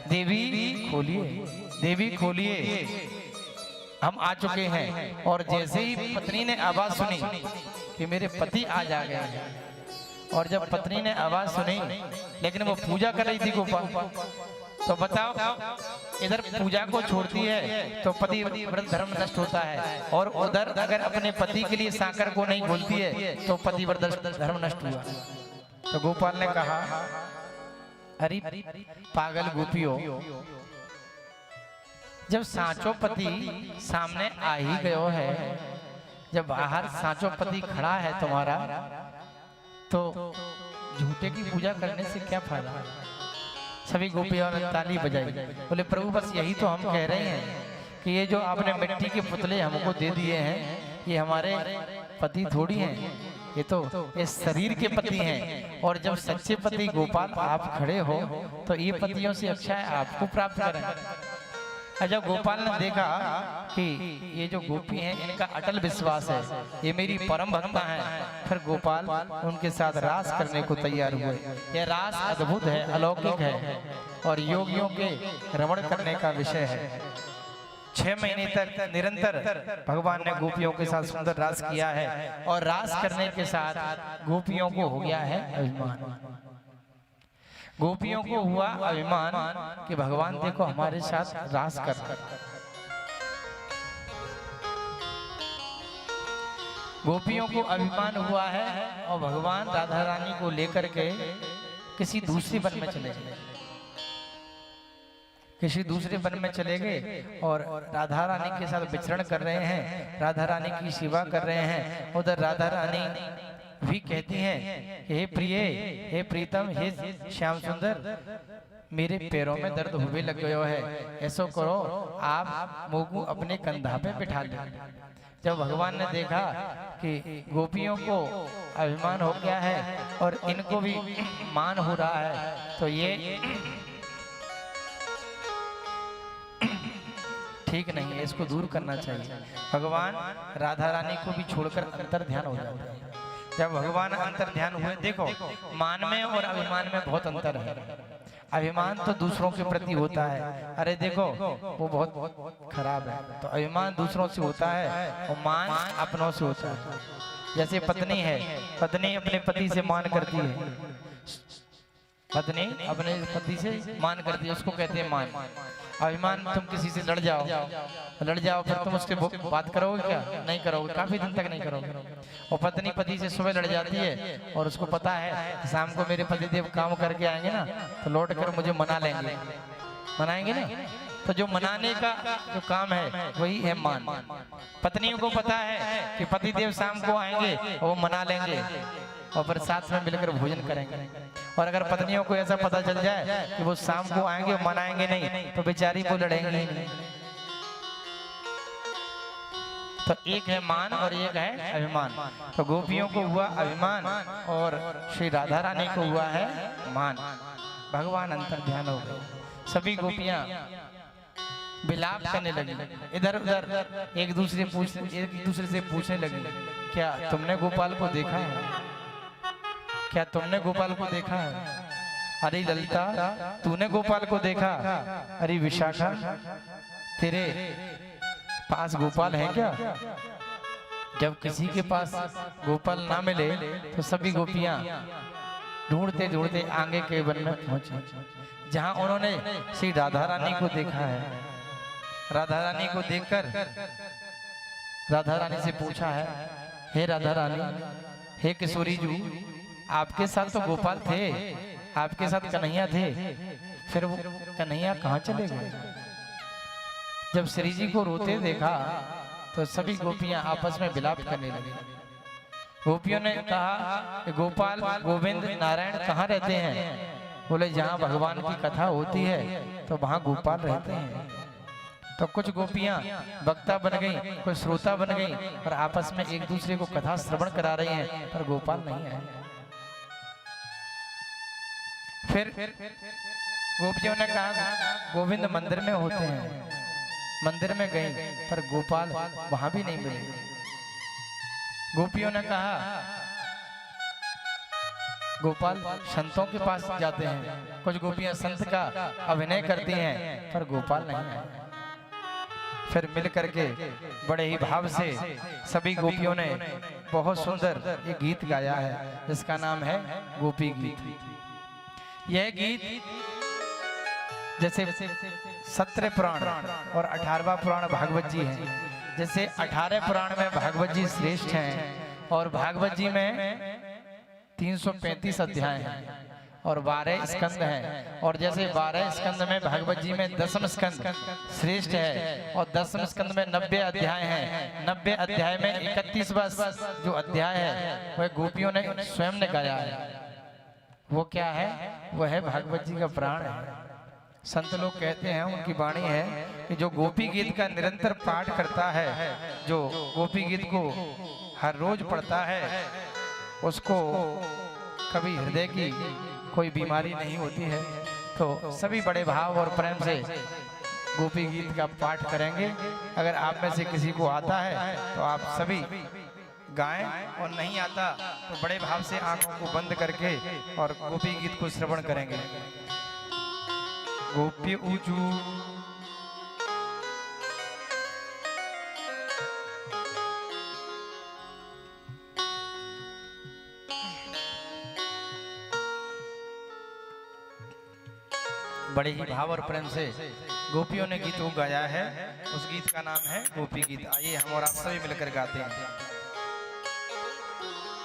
देवी खोलिए, देवी खोलिए, हम आ चुके हैं। और जैसे ही पत्नी ने आवाज सुनी कि मेरे पति आज आ गए हैं, और जब पत्नी ने आवाज सुनी लेकिन वो पूजा कर रही थी गोपाल, तो बताओ इधर पूजा को छोड़ती है तो पति व्रत धर्म नष्ट होता है, और उधर अगर अपने पति के लिए सांकर को नहीं खोलती है तो पति व्रत धर्म नष्ट हुआ। तो गोपाल ने कहा अरे पागल गोपियों, जब सांचो पति सामने आ ही गयो है जब बाहर सांचो पति खड़ा है तुम्हारा तो झूठे की पूजा करने से क्या फायदा। सभी गोपियों ने ताली बजाई, बोले प्रभु बस यही तो हम कह रहे हैं कि ये जो आपने मिट्टी के पुतले हमको दे दिए हैं ये हमारे पति थोड़ी हैं, ये तो इस शरीर के पति हैं। और जब सच्चे पति गोपाल आप खड़े हो तो ये पतियों से अच्छा है आपको प्राप्त करें। और जब गोपाल ने देखा कि ये जो गोपी हैं इनका अटल विश्वास है, ये मेरी परम भक्ता हैं, फिर गोपाल उनके साथ रास करने को तैयार हुए। यह रास अद्भुत है, अलौकिक है और योगियों के रमण करने का विषय है। 6 महीने तक निरंतर भगवान ने गोपियों के साथ सुंदर रास किया है और रास करने के साथ गोपियों को हो गया है अभिमान। गोपियों को हुआ अभिमान कि भगवान देखो हमारे साथ रास कर रहा है। गोपियों को अभिमान हुआ है और भगवान राधा रानी को लेकर के किसी दूसरे वन में चले गए, किसी दूसरे वन में चले गए और राधा रानी के साथ विचरण कर रहे हैं, राधा रानी की सेवा कर रहे हैं। उधर राधा रानी भी कहती हैं, हे प्रिय, हे प्रीतम, हे श्याम सुंदर, मेरे पैरों में दर्द होने लग गयो है, ऐसा करो आप मोगू अपने कंधा पे बिठा लो। जब भगवान ने देखा कि गोपियों को अभिमान हो गया है और इनको भी मान हो रहा है तो ये ठीक नहीं है, इसको दूर करना चाहिए। भगवान राधा रानी को भी छोड़कर अंतर ध्यान हो जाता है। जब भगवान अंतर ध्यान हुए, देखो मान में और अभिमान में बहुत अंतर है। अभिमान तो दूसरों के प्रति होता है, अरे देखो वो बहुत खराब है, तो अभिमान दूसरों से होता है और मान अपनों से होता है। जैसे पत्नी है, पत्नी अपने पति से मान करती है, पत्नी अपने पति से मान करती है, उसको कहते हैं मान। अभिमान, तुम किसी से लड़ जाओ फिर तुम उसके बात करोगे क्या? नहीं करोगे, काफी दिन तक नहीं करोगे। और पत्नी पति से सुबह लड़ जाती है और उसको पता है शाम को मेरे पतिदेव काम करके आएंगे ना तो लौट कर मुझे मना लेंगे, मनाएंगे ना, तो जो मनाने का जो काम है वही है मान। पत्नियों को पता है कि पतिदेव शाम को आएंगे और वो मना लेंगे और फिर साथ में मिलकर भोजन करेंगे। और अगर पत्नियों को ऐसा पता चल जाए कि वो शाम को आएंगे और मनाएंगे नहीं तो बेचारी वो लड़ेंगे नहीं। तो एक है मान और एक है अभिमान। तो गोपियों को हुआ अभिमान और श्री राधा रानी को हुआ है मान। भगवान अंतर ध्यान हो गए। सभी गोपियां विलाप करने लगी, इधर उधर एक दूसरे से पूछने लगी, क्या तुमने गोपाल को देखा है? क्या तुमने गोपाल को देखा है? अरे ललिता, तूने गोपाल को देखा? अरे विशाखा, तेरे पास गोपाल है क्या? जब किसी के पास गोपाल ना मिले तो सभी गोपियां ढूंढते ढूंढते आगे के वन में पहुंची, जहां उन्होंने श्री राधा रानी को देखा है। राधा रानी को देखकर राधा रानी से पूछा है, हे राधा रानी, हे किशोरी जी, आपके साथ तो गोपाल थे, आपके साथ कन्हैया थे, फिर वो कन्हैया कहाँ चले गए? जब श्री जी को रोते देखा तो सभी गोपियां आपस में विलाप करने लगी। गोपियों ने कहा, गोपाल गोविंद नारायण कहाँ रहते हैं? बोले जहाँ भगवान की कथा होती है तो वहाँ गोपाल रहते हैं। तो कुछ गोपियां वक्ता बन गई, कुछ श्रोता बन गई और आपस में एक दूसरे को कथा श्रवण करा रही हैं, पर गोपाल नहीं है। फिर गोपियों ने कहा, गोविंद मंदिर में होते हैं। मंदिर में गई पर गोपाल वहां भी नहीं मिले। गोपियों ने कहा, गोपाल संतों के पास जाते हैं। कुछ गोपियां संत का अभिनय करती हैं पर गोपाल नहीं है। फिर मिल करके बड़े ही भाव से सभी गोपियों ने बहुत सुंदर एक गीत गाया है जिसका नाम है गोपी गीत। यह गीत जैसे 17 पुराण और 18वां पुराण भागवत जी है। जैसे 18 पुराण में भागवत जी श्रेष्ठ हैं और भागवत जी में 335 अध्याय हैं और 12 स्कंद हैं। और जैसे 12 स्कंद में भागवत जी में 10वां स्कंद श्रेष्ठ है और 10वें स्कंद में 90 अध्याय हैं। 90 अध्याय में 31वां जो अध्याय है वह गोपियों ने स्वयं ने गाया है। वो क्या है? वह है भागवत जी का प्राण है। संत लोग कहते हैं, उनकी वाणी है कि जो गोपी गीत का निरंतर पाठ करता है, जो गोपी गीत को हर रोज पढ़ता है, उसको कभी हृदय की कोई बीमारी नहीं होती है। तो सभी बड़े भाव और प्रेम से गोपी गीत का पाठ करेंगे। अगर आप में से किसी को आता है तो आप सभी गाएं, और नहीं आता तो बड़े भाव से आंखों को बंद करके और गोपी गीत को श्रवण करेंगे। गोपी ऊजू बड़े ही भाव और प्रेम से गोपियों ने गीत को गाया है। उस गीत का नाम है गोपी गीत। आइए हम और आप सभी मिलकर गाते हैं।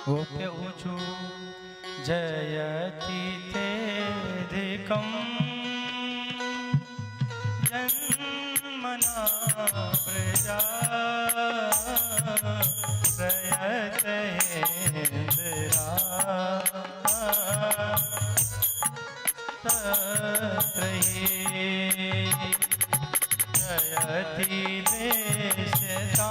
गोप्य ऊचु जयति तेधिकं जन्मना प्रजा प्रयतेन्द्रा तत्र हि जयति देशता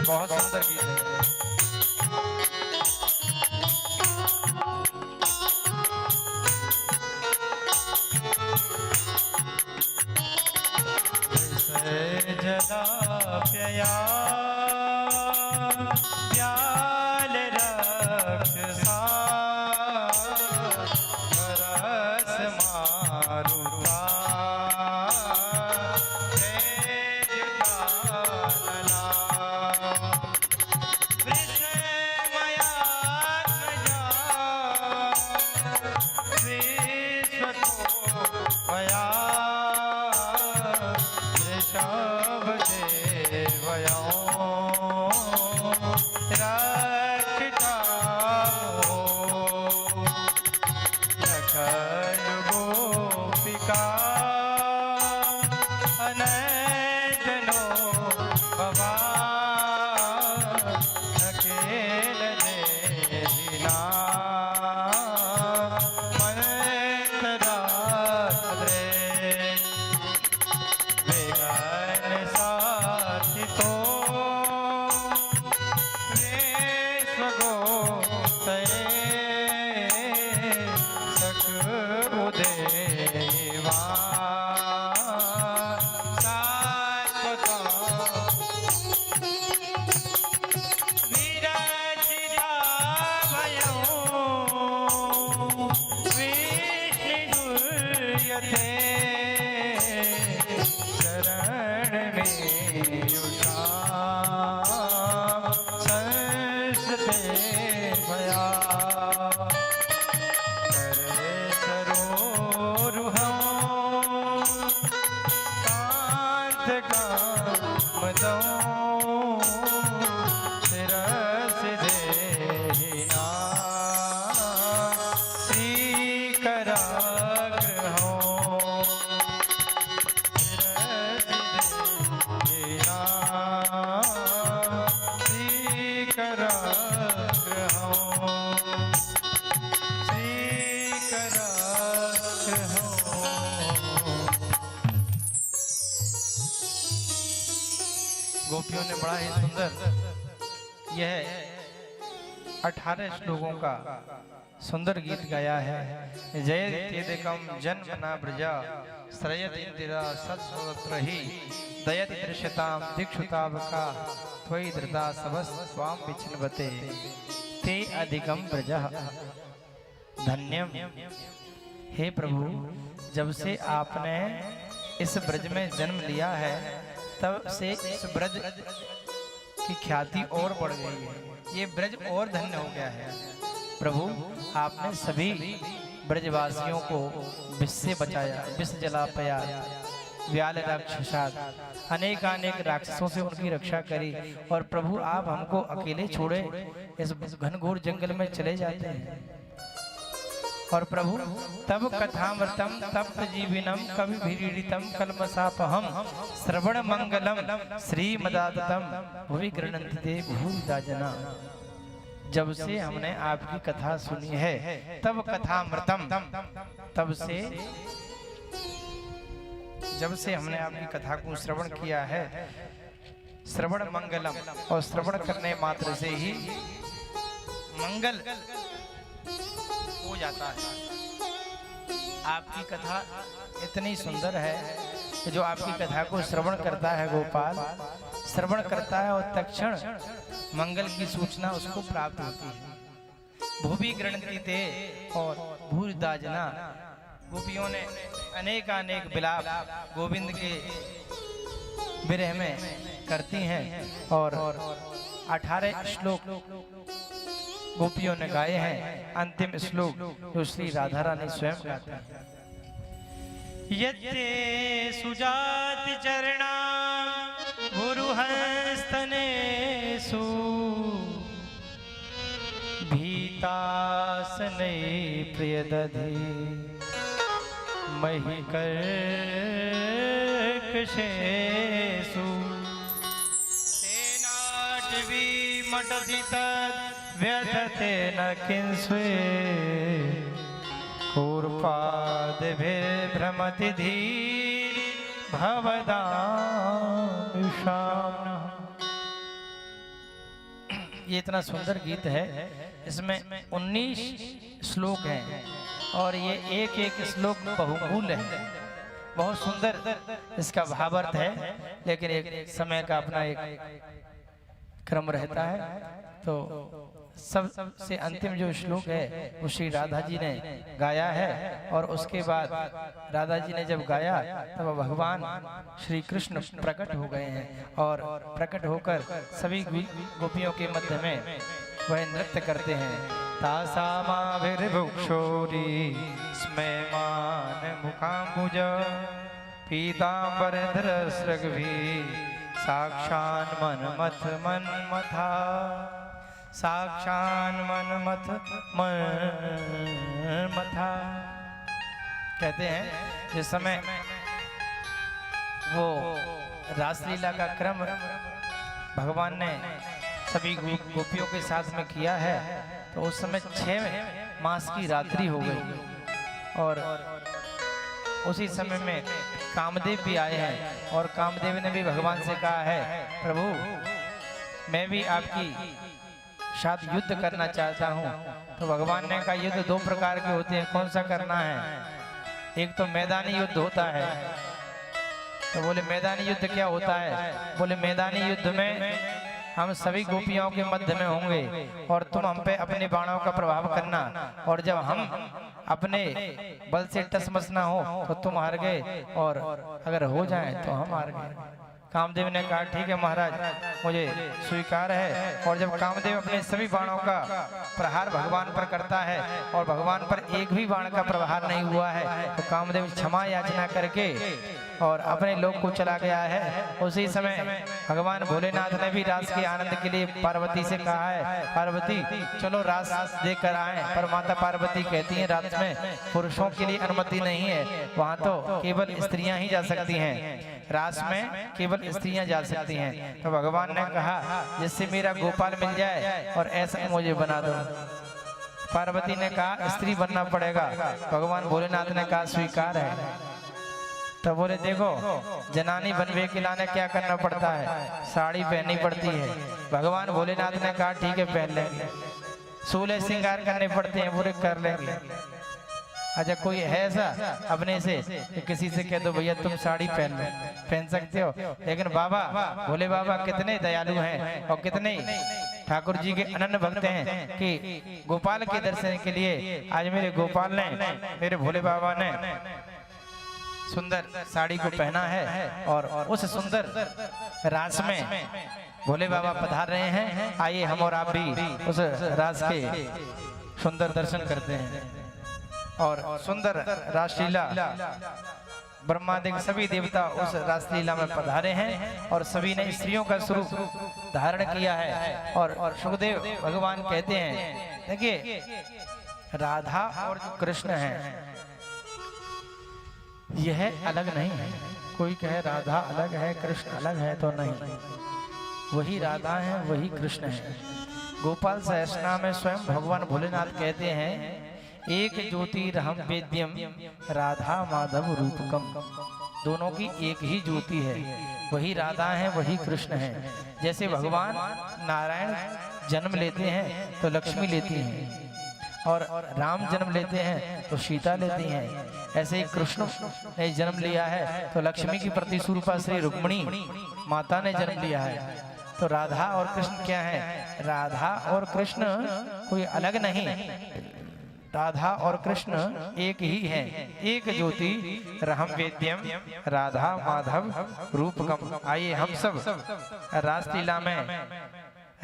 बहुत सुंदर गीत है। जलाप्यया व्याल रक्षसा रस मारुता मस्त काम दो रस देना श्री कराग्र हो रस देना श्री कराग्र हो श्री कराग्र हो। गोपियों ने बड़ा ही सुंदर यह 18 श्लोकों का सुंदर गीत गाया है। जय तेदिकम जन्मना ब्रजा श्रयत इंदिरा सत्सवत्र ही दयत दृश्यताम दीक्षुतावका त्वयि धृता सबस स्वाम विचिन्वते ते अधिकम ब्रजा। धन्यम हे प्रभु, जब से आपने इस ब्रज में जन्म लिया है तब से इस ब्रज की ख्याति और बढ़ गई है। ये ब्रज और धन्य हो गया है। प्रभु, आपने सभी ब्रजवासियों को विष से बचाया, विष जलापया, व्याल राक्षसात, अनेक राक्षसों से उनकी रक्षा करी। और प्रभु, आप हमको अकेले छोड़े इस घनघोर जंगल में चले जाते हैं। और प्रभु, तब कथामृतम तप्त जीविनम कवि भीड़ितम कलमसापहम श्रवण मंगलम श्रीमदातम भुवि गृह्णन्ति भूरिदा जना। जब से हमने आपकी कथा सुनी है तब कथामृतम, तब से जब से हमने आपकी कथा को श्रवण किया है, श्रवण मंगलम, और श्रवण करने मात्र से ही मंगल हो जाता है। आपकी कथा इतनी सुंदर है कि जो आपकी कथा को श्रवण करता है गोपाल, श्रवण करता है और तत्क्षण मंगल की सूचना उसको प्राप्त होती है। भूमि गृह्णन्ति ते, और भूरिदा जना, गोपियों ने अनेक विलाप गोविंद के विरह में करती हैं। और 18 श्लोक गोपियों ने गाए हैं। अंतिम श्लोक जो श्री राधा रानी स्वयं गाते हैं। यत्ते सुजाति चरणा गुरुहस्तनेषु भीतासने प्रियदधि महिकर्कशेषु तेनाटवी मटति तद् व्यथते न किंस्वे कूर्पादिभिर्भ्रमति धीर भवदामिषाम्नः। ये इतना सुंदर गीत है। इसमें 19 श्लोक हैं और ये एक श्लोक बहुमूल्य है। बहुत सुंदर इसका भावार्थ है, लेकिन एक समय का अपना एक क्रम रहता है। तो सबसे अंतिम जो श्लोक है वो श्री राधा जी ने गाया है। और उसके बाद राधा जी ने जब गाया तब भगवान श्री कृष्ण प्रकट हो गए हैं। और प्रकट होकर सभी गोपियों के मध्य में वह नृत्य करते हैं। तासामाभिर्भुक्षोरी स्मयमान मुखाम्बुज पीताम्बरधरस्रग्भि साक्षान् मनमथ मन्मथा साक्षान् मनमथ मन्मथा। कहते हैं जिस समय वो रासलीला का क्रम भगवान ने सभी गोपियों के साथ में किया है, तो उस समय 6 मास की रात्रि हो गई। और उसी समय में कामदेव भी आए हैं और कामदेव ने भी भगवान से कहा है, प्रभु मैं भी आपकी साथ युद्ध करना चाहता हूँ। तो भगवान ने कहा युद्ध 2 प्रकार के होते हैं, कौन सा करना है? एक तो मैदानी युद्ध होता है। तो बोले मैदानी युद्ध क्या होता है? बोले मैदानी युद्ध में हम सभी गोपियों के मध्य में होंगे और तुम हम पे अपने बाणों का प्रभाव करना, और जब हम अपने बल से टसमस ना हो तो तुम हार गए, और अगर हो जाए तो हम हार गए। कामदेव ने कहा ठीक है महाराज, मुझे स्वीकार है। और जब कामदेव अपने सभी बाणों का प्रहार भगवान पर करता है और भगवान पर एक भी बाण का प्रहार नहीं हुआ है, तो कामदेव क्षमा याचना करके और अपने लोक को चला गया है। उसी समय भगवान भोलेनाथ ने भी रास के आनंद के लिए पार्वती से कहा है, पार्वती चलो रास देख कर आए। पर माता पार्वती कहती हैं रास में पुरुषों के लिए अनुमति नहीं है, वहाँ तो केवल स्त्रियां ही जा सकती हैं, रास में केवल स्त्रियां जा सकती हैं। तो भगवान ने कहा जिससे मेरा गोपाल मिल जाए और ऐसा मुझे बना दो। पार्वती ने कहा स्त्री बनना पड़ेगा। भगवान भोलेनाथ ने कहा स्वीकार है। तो बोले देखो जनानी बनवे के लाने क्या करना पड़ता है, साड़ी पहननी पड़ती है। भगवान भोलेनाथ ने कहा ठीक है पहन लेंगे। 16 श्रृंगार करने पड़ते हैं, पूरे कर लेंगे। अच्छा कोई है ऐसा अपने से कि किसी से कह दो भैया तुम साड़ी पहन लो, पहन सकते हो। लेकिन बाबा भोले बाबा कितने दयालु हैं और कितने ठाकुर जी के अनन्य भक्त हैं कि गोपाल के दर्शन के लिए आज मेरे गोपाल ने, मेरे भोले बाबा ने सुंदर साड़ी को पहना है और उस सुंदर रास में भोले बाबा पधार रहे हैं। आइए हम और आप भी उस रास के सुंदर दर्शन करते हैं। और सुंदर रासलीला ब्रह्मादि सभी देवता उस रासलीला में पधारे हैं और सभी ने स्त्रियों का स्वरूप धारण किया है। और सुखदेव भगवान कहते हैं देखिए राधा और जो कृष्ण है यह अलग नहीं है। कोई कहे राधा अलग है कृष्ण अलग है, तो नहीं, वही राधा है वही कृष्ण है। गोपाल सहस्रनाम में स्वयं भगवान भोलेनाथ कहते हैं एक ज्योतिरहं वेद्यम राधा माधव रूपकम। दोनों की एक ही ज्योति है, वही राधा है वही कृष्ण है। जैसे भगवान नारायण जन्म लेते हैं तो लक्ष्मी लेती हैं और राम जन्म लेते हैं तो सीता लेती हैं, ऐसे ही कृष्ण ने जन्म लिया है तो लक्ष्मी की प्रतिस्वरूपा श्री रुक्मिणी माता ने जन्म लिया है। तो राधा और कृष्ण क्या है, राधा और कृष्ण कोई अलग नहीं, राधा और कृष्ण एक ही हैं। एक ज्योति रहम वेद्यम राधा माधव रूपकम। आइए हम सब रासलीला में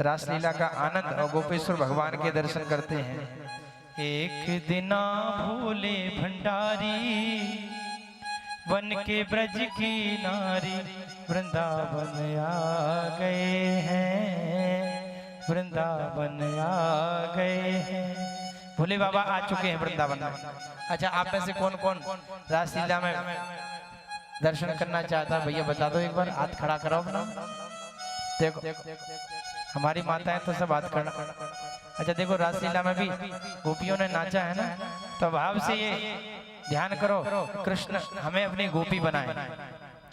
रासलीला का आनंद और गोपेश्वर भगवान के दर्शन करते हैं। एक दिना भोले भंडारी वन के ब्रज की नारी वृंदावन आ गए हैं, वृंदावन आ गए हैं। भोले बाबा आ चुके हैं वृंदावन में। अच्छा आप में से कौन कौन रासलीला में दर्शन करना चाहता है भैया बता दो, एक बार हाथ खड़ा करो अपना। देखो हमारी माताएं तो सब हाथ खड़ा। अच्छा देखो रासलीला में भी गोपियों ने नाचा है ना, तो भाव से ये ध्यान करो कृष्ण हमें अपनी गोपी बनाए।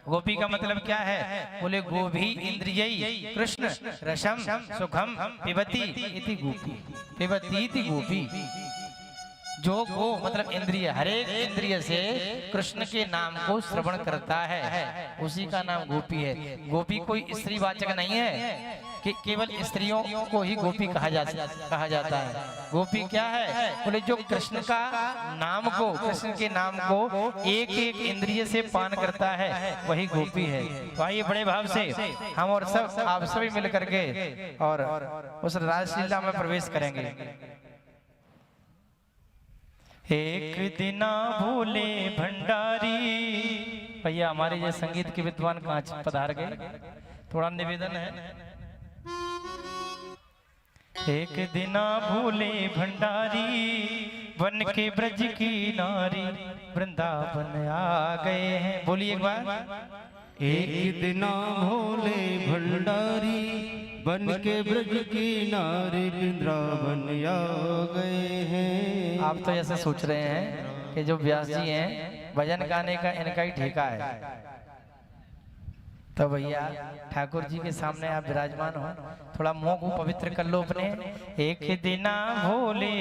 गोपी का मतलब क्या है, बोले गोभी इंद्रियई कृष्ण रसम सुखम पिबती इति गोपी, पिबती इति गोपी। जो गो मतलब इंद्रिय, हर एक इंद्रिय से कृष्ण के नाम को श्रवण करता है उसी का नाम गोपी है। गोपी कोई स्त्रीवाचक नहीं है कि केवल स्त्रियों को ही गोपी कहा जाता है। गोपी क्या है, बोले जो कृष्ण का नाम को, कृष्ण के नाम को एक एक इंद्रिय से पान करता है वही गोपी है। तो आइए बड़े भाव से हम और सब आप सभी मिल करके और उस रासलीला में प्रवेश करेंगे। एक दिना भोले भंडारी। भैया हमारे ये संगीत के विद्वान कहाँ पधार गए, थोड़ा निवेदन है। एक दिना भोले भंडारी वन के ब्रज की नारी वृंदावन आ गए हैं। बोलिए एक बार। एक दिना भोले भंडारी बन के ब्रज की नारी वृंदावन आ गए हैं। आप तो ऐसे सोच रहे हैं कि जो व्यास जी हैं भजन गाने का इनका ही ठेका है। तो भैया ठाकुर जी के सामने आप विराजमान हो, थोड़ा मुंह को पवित्र कर लो अपने। एक दिना भोले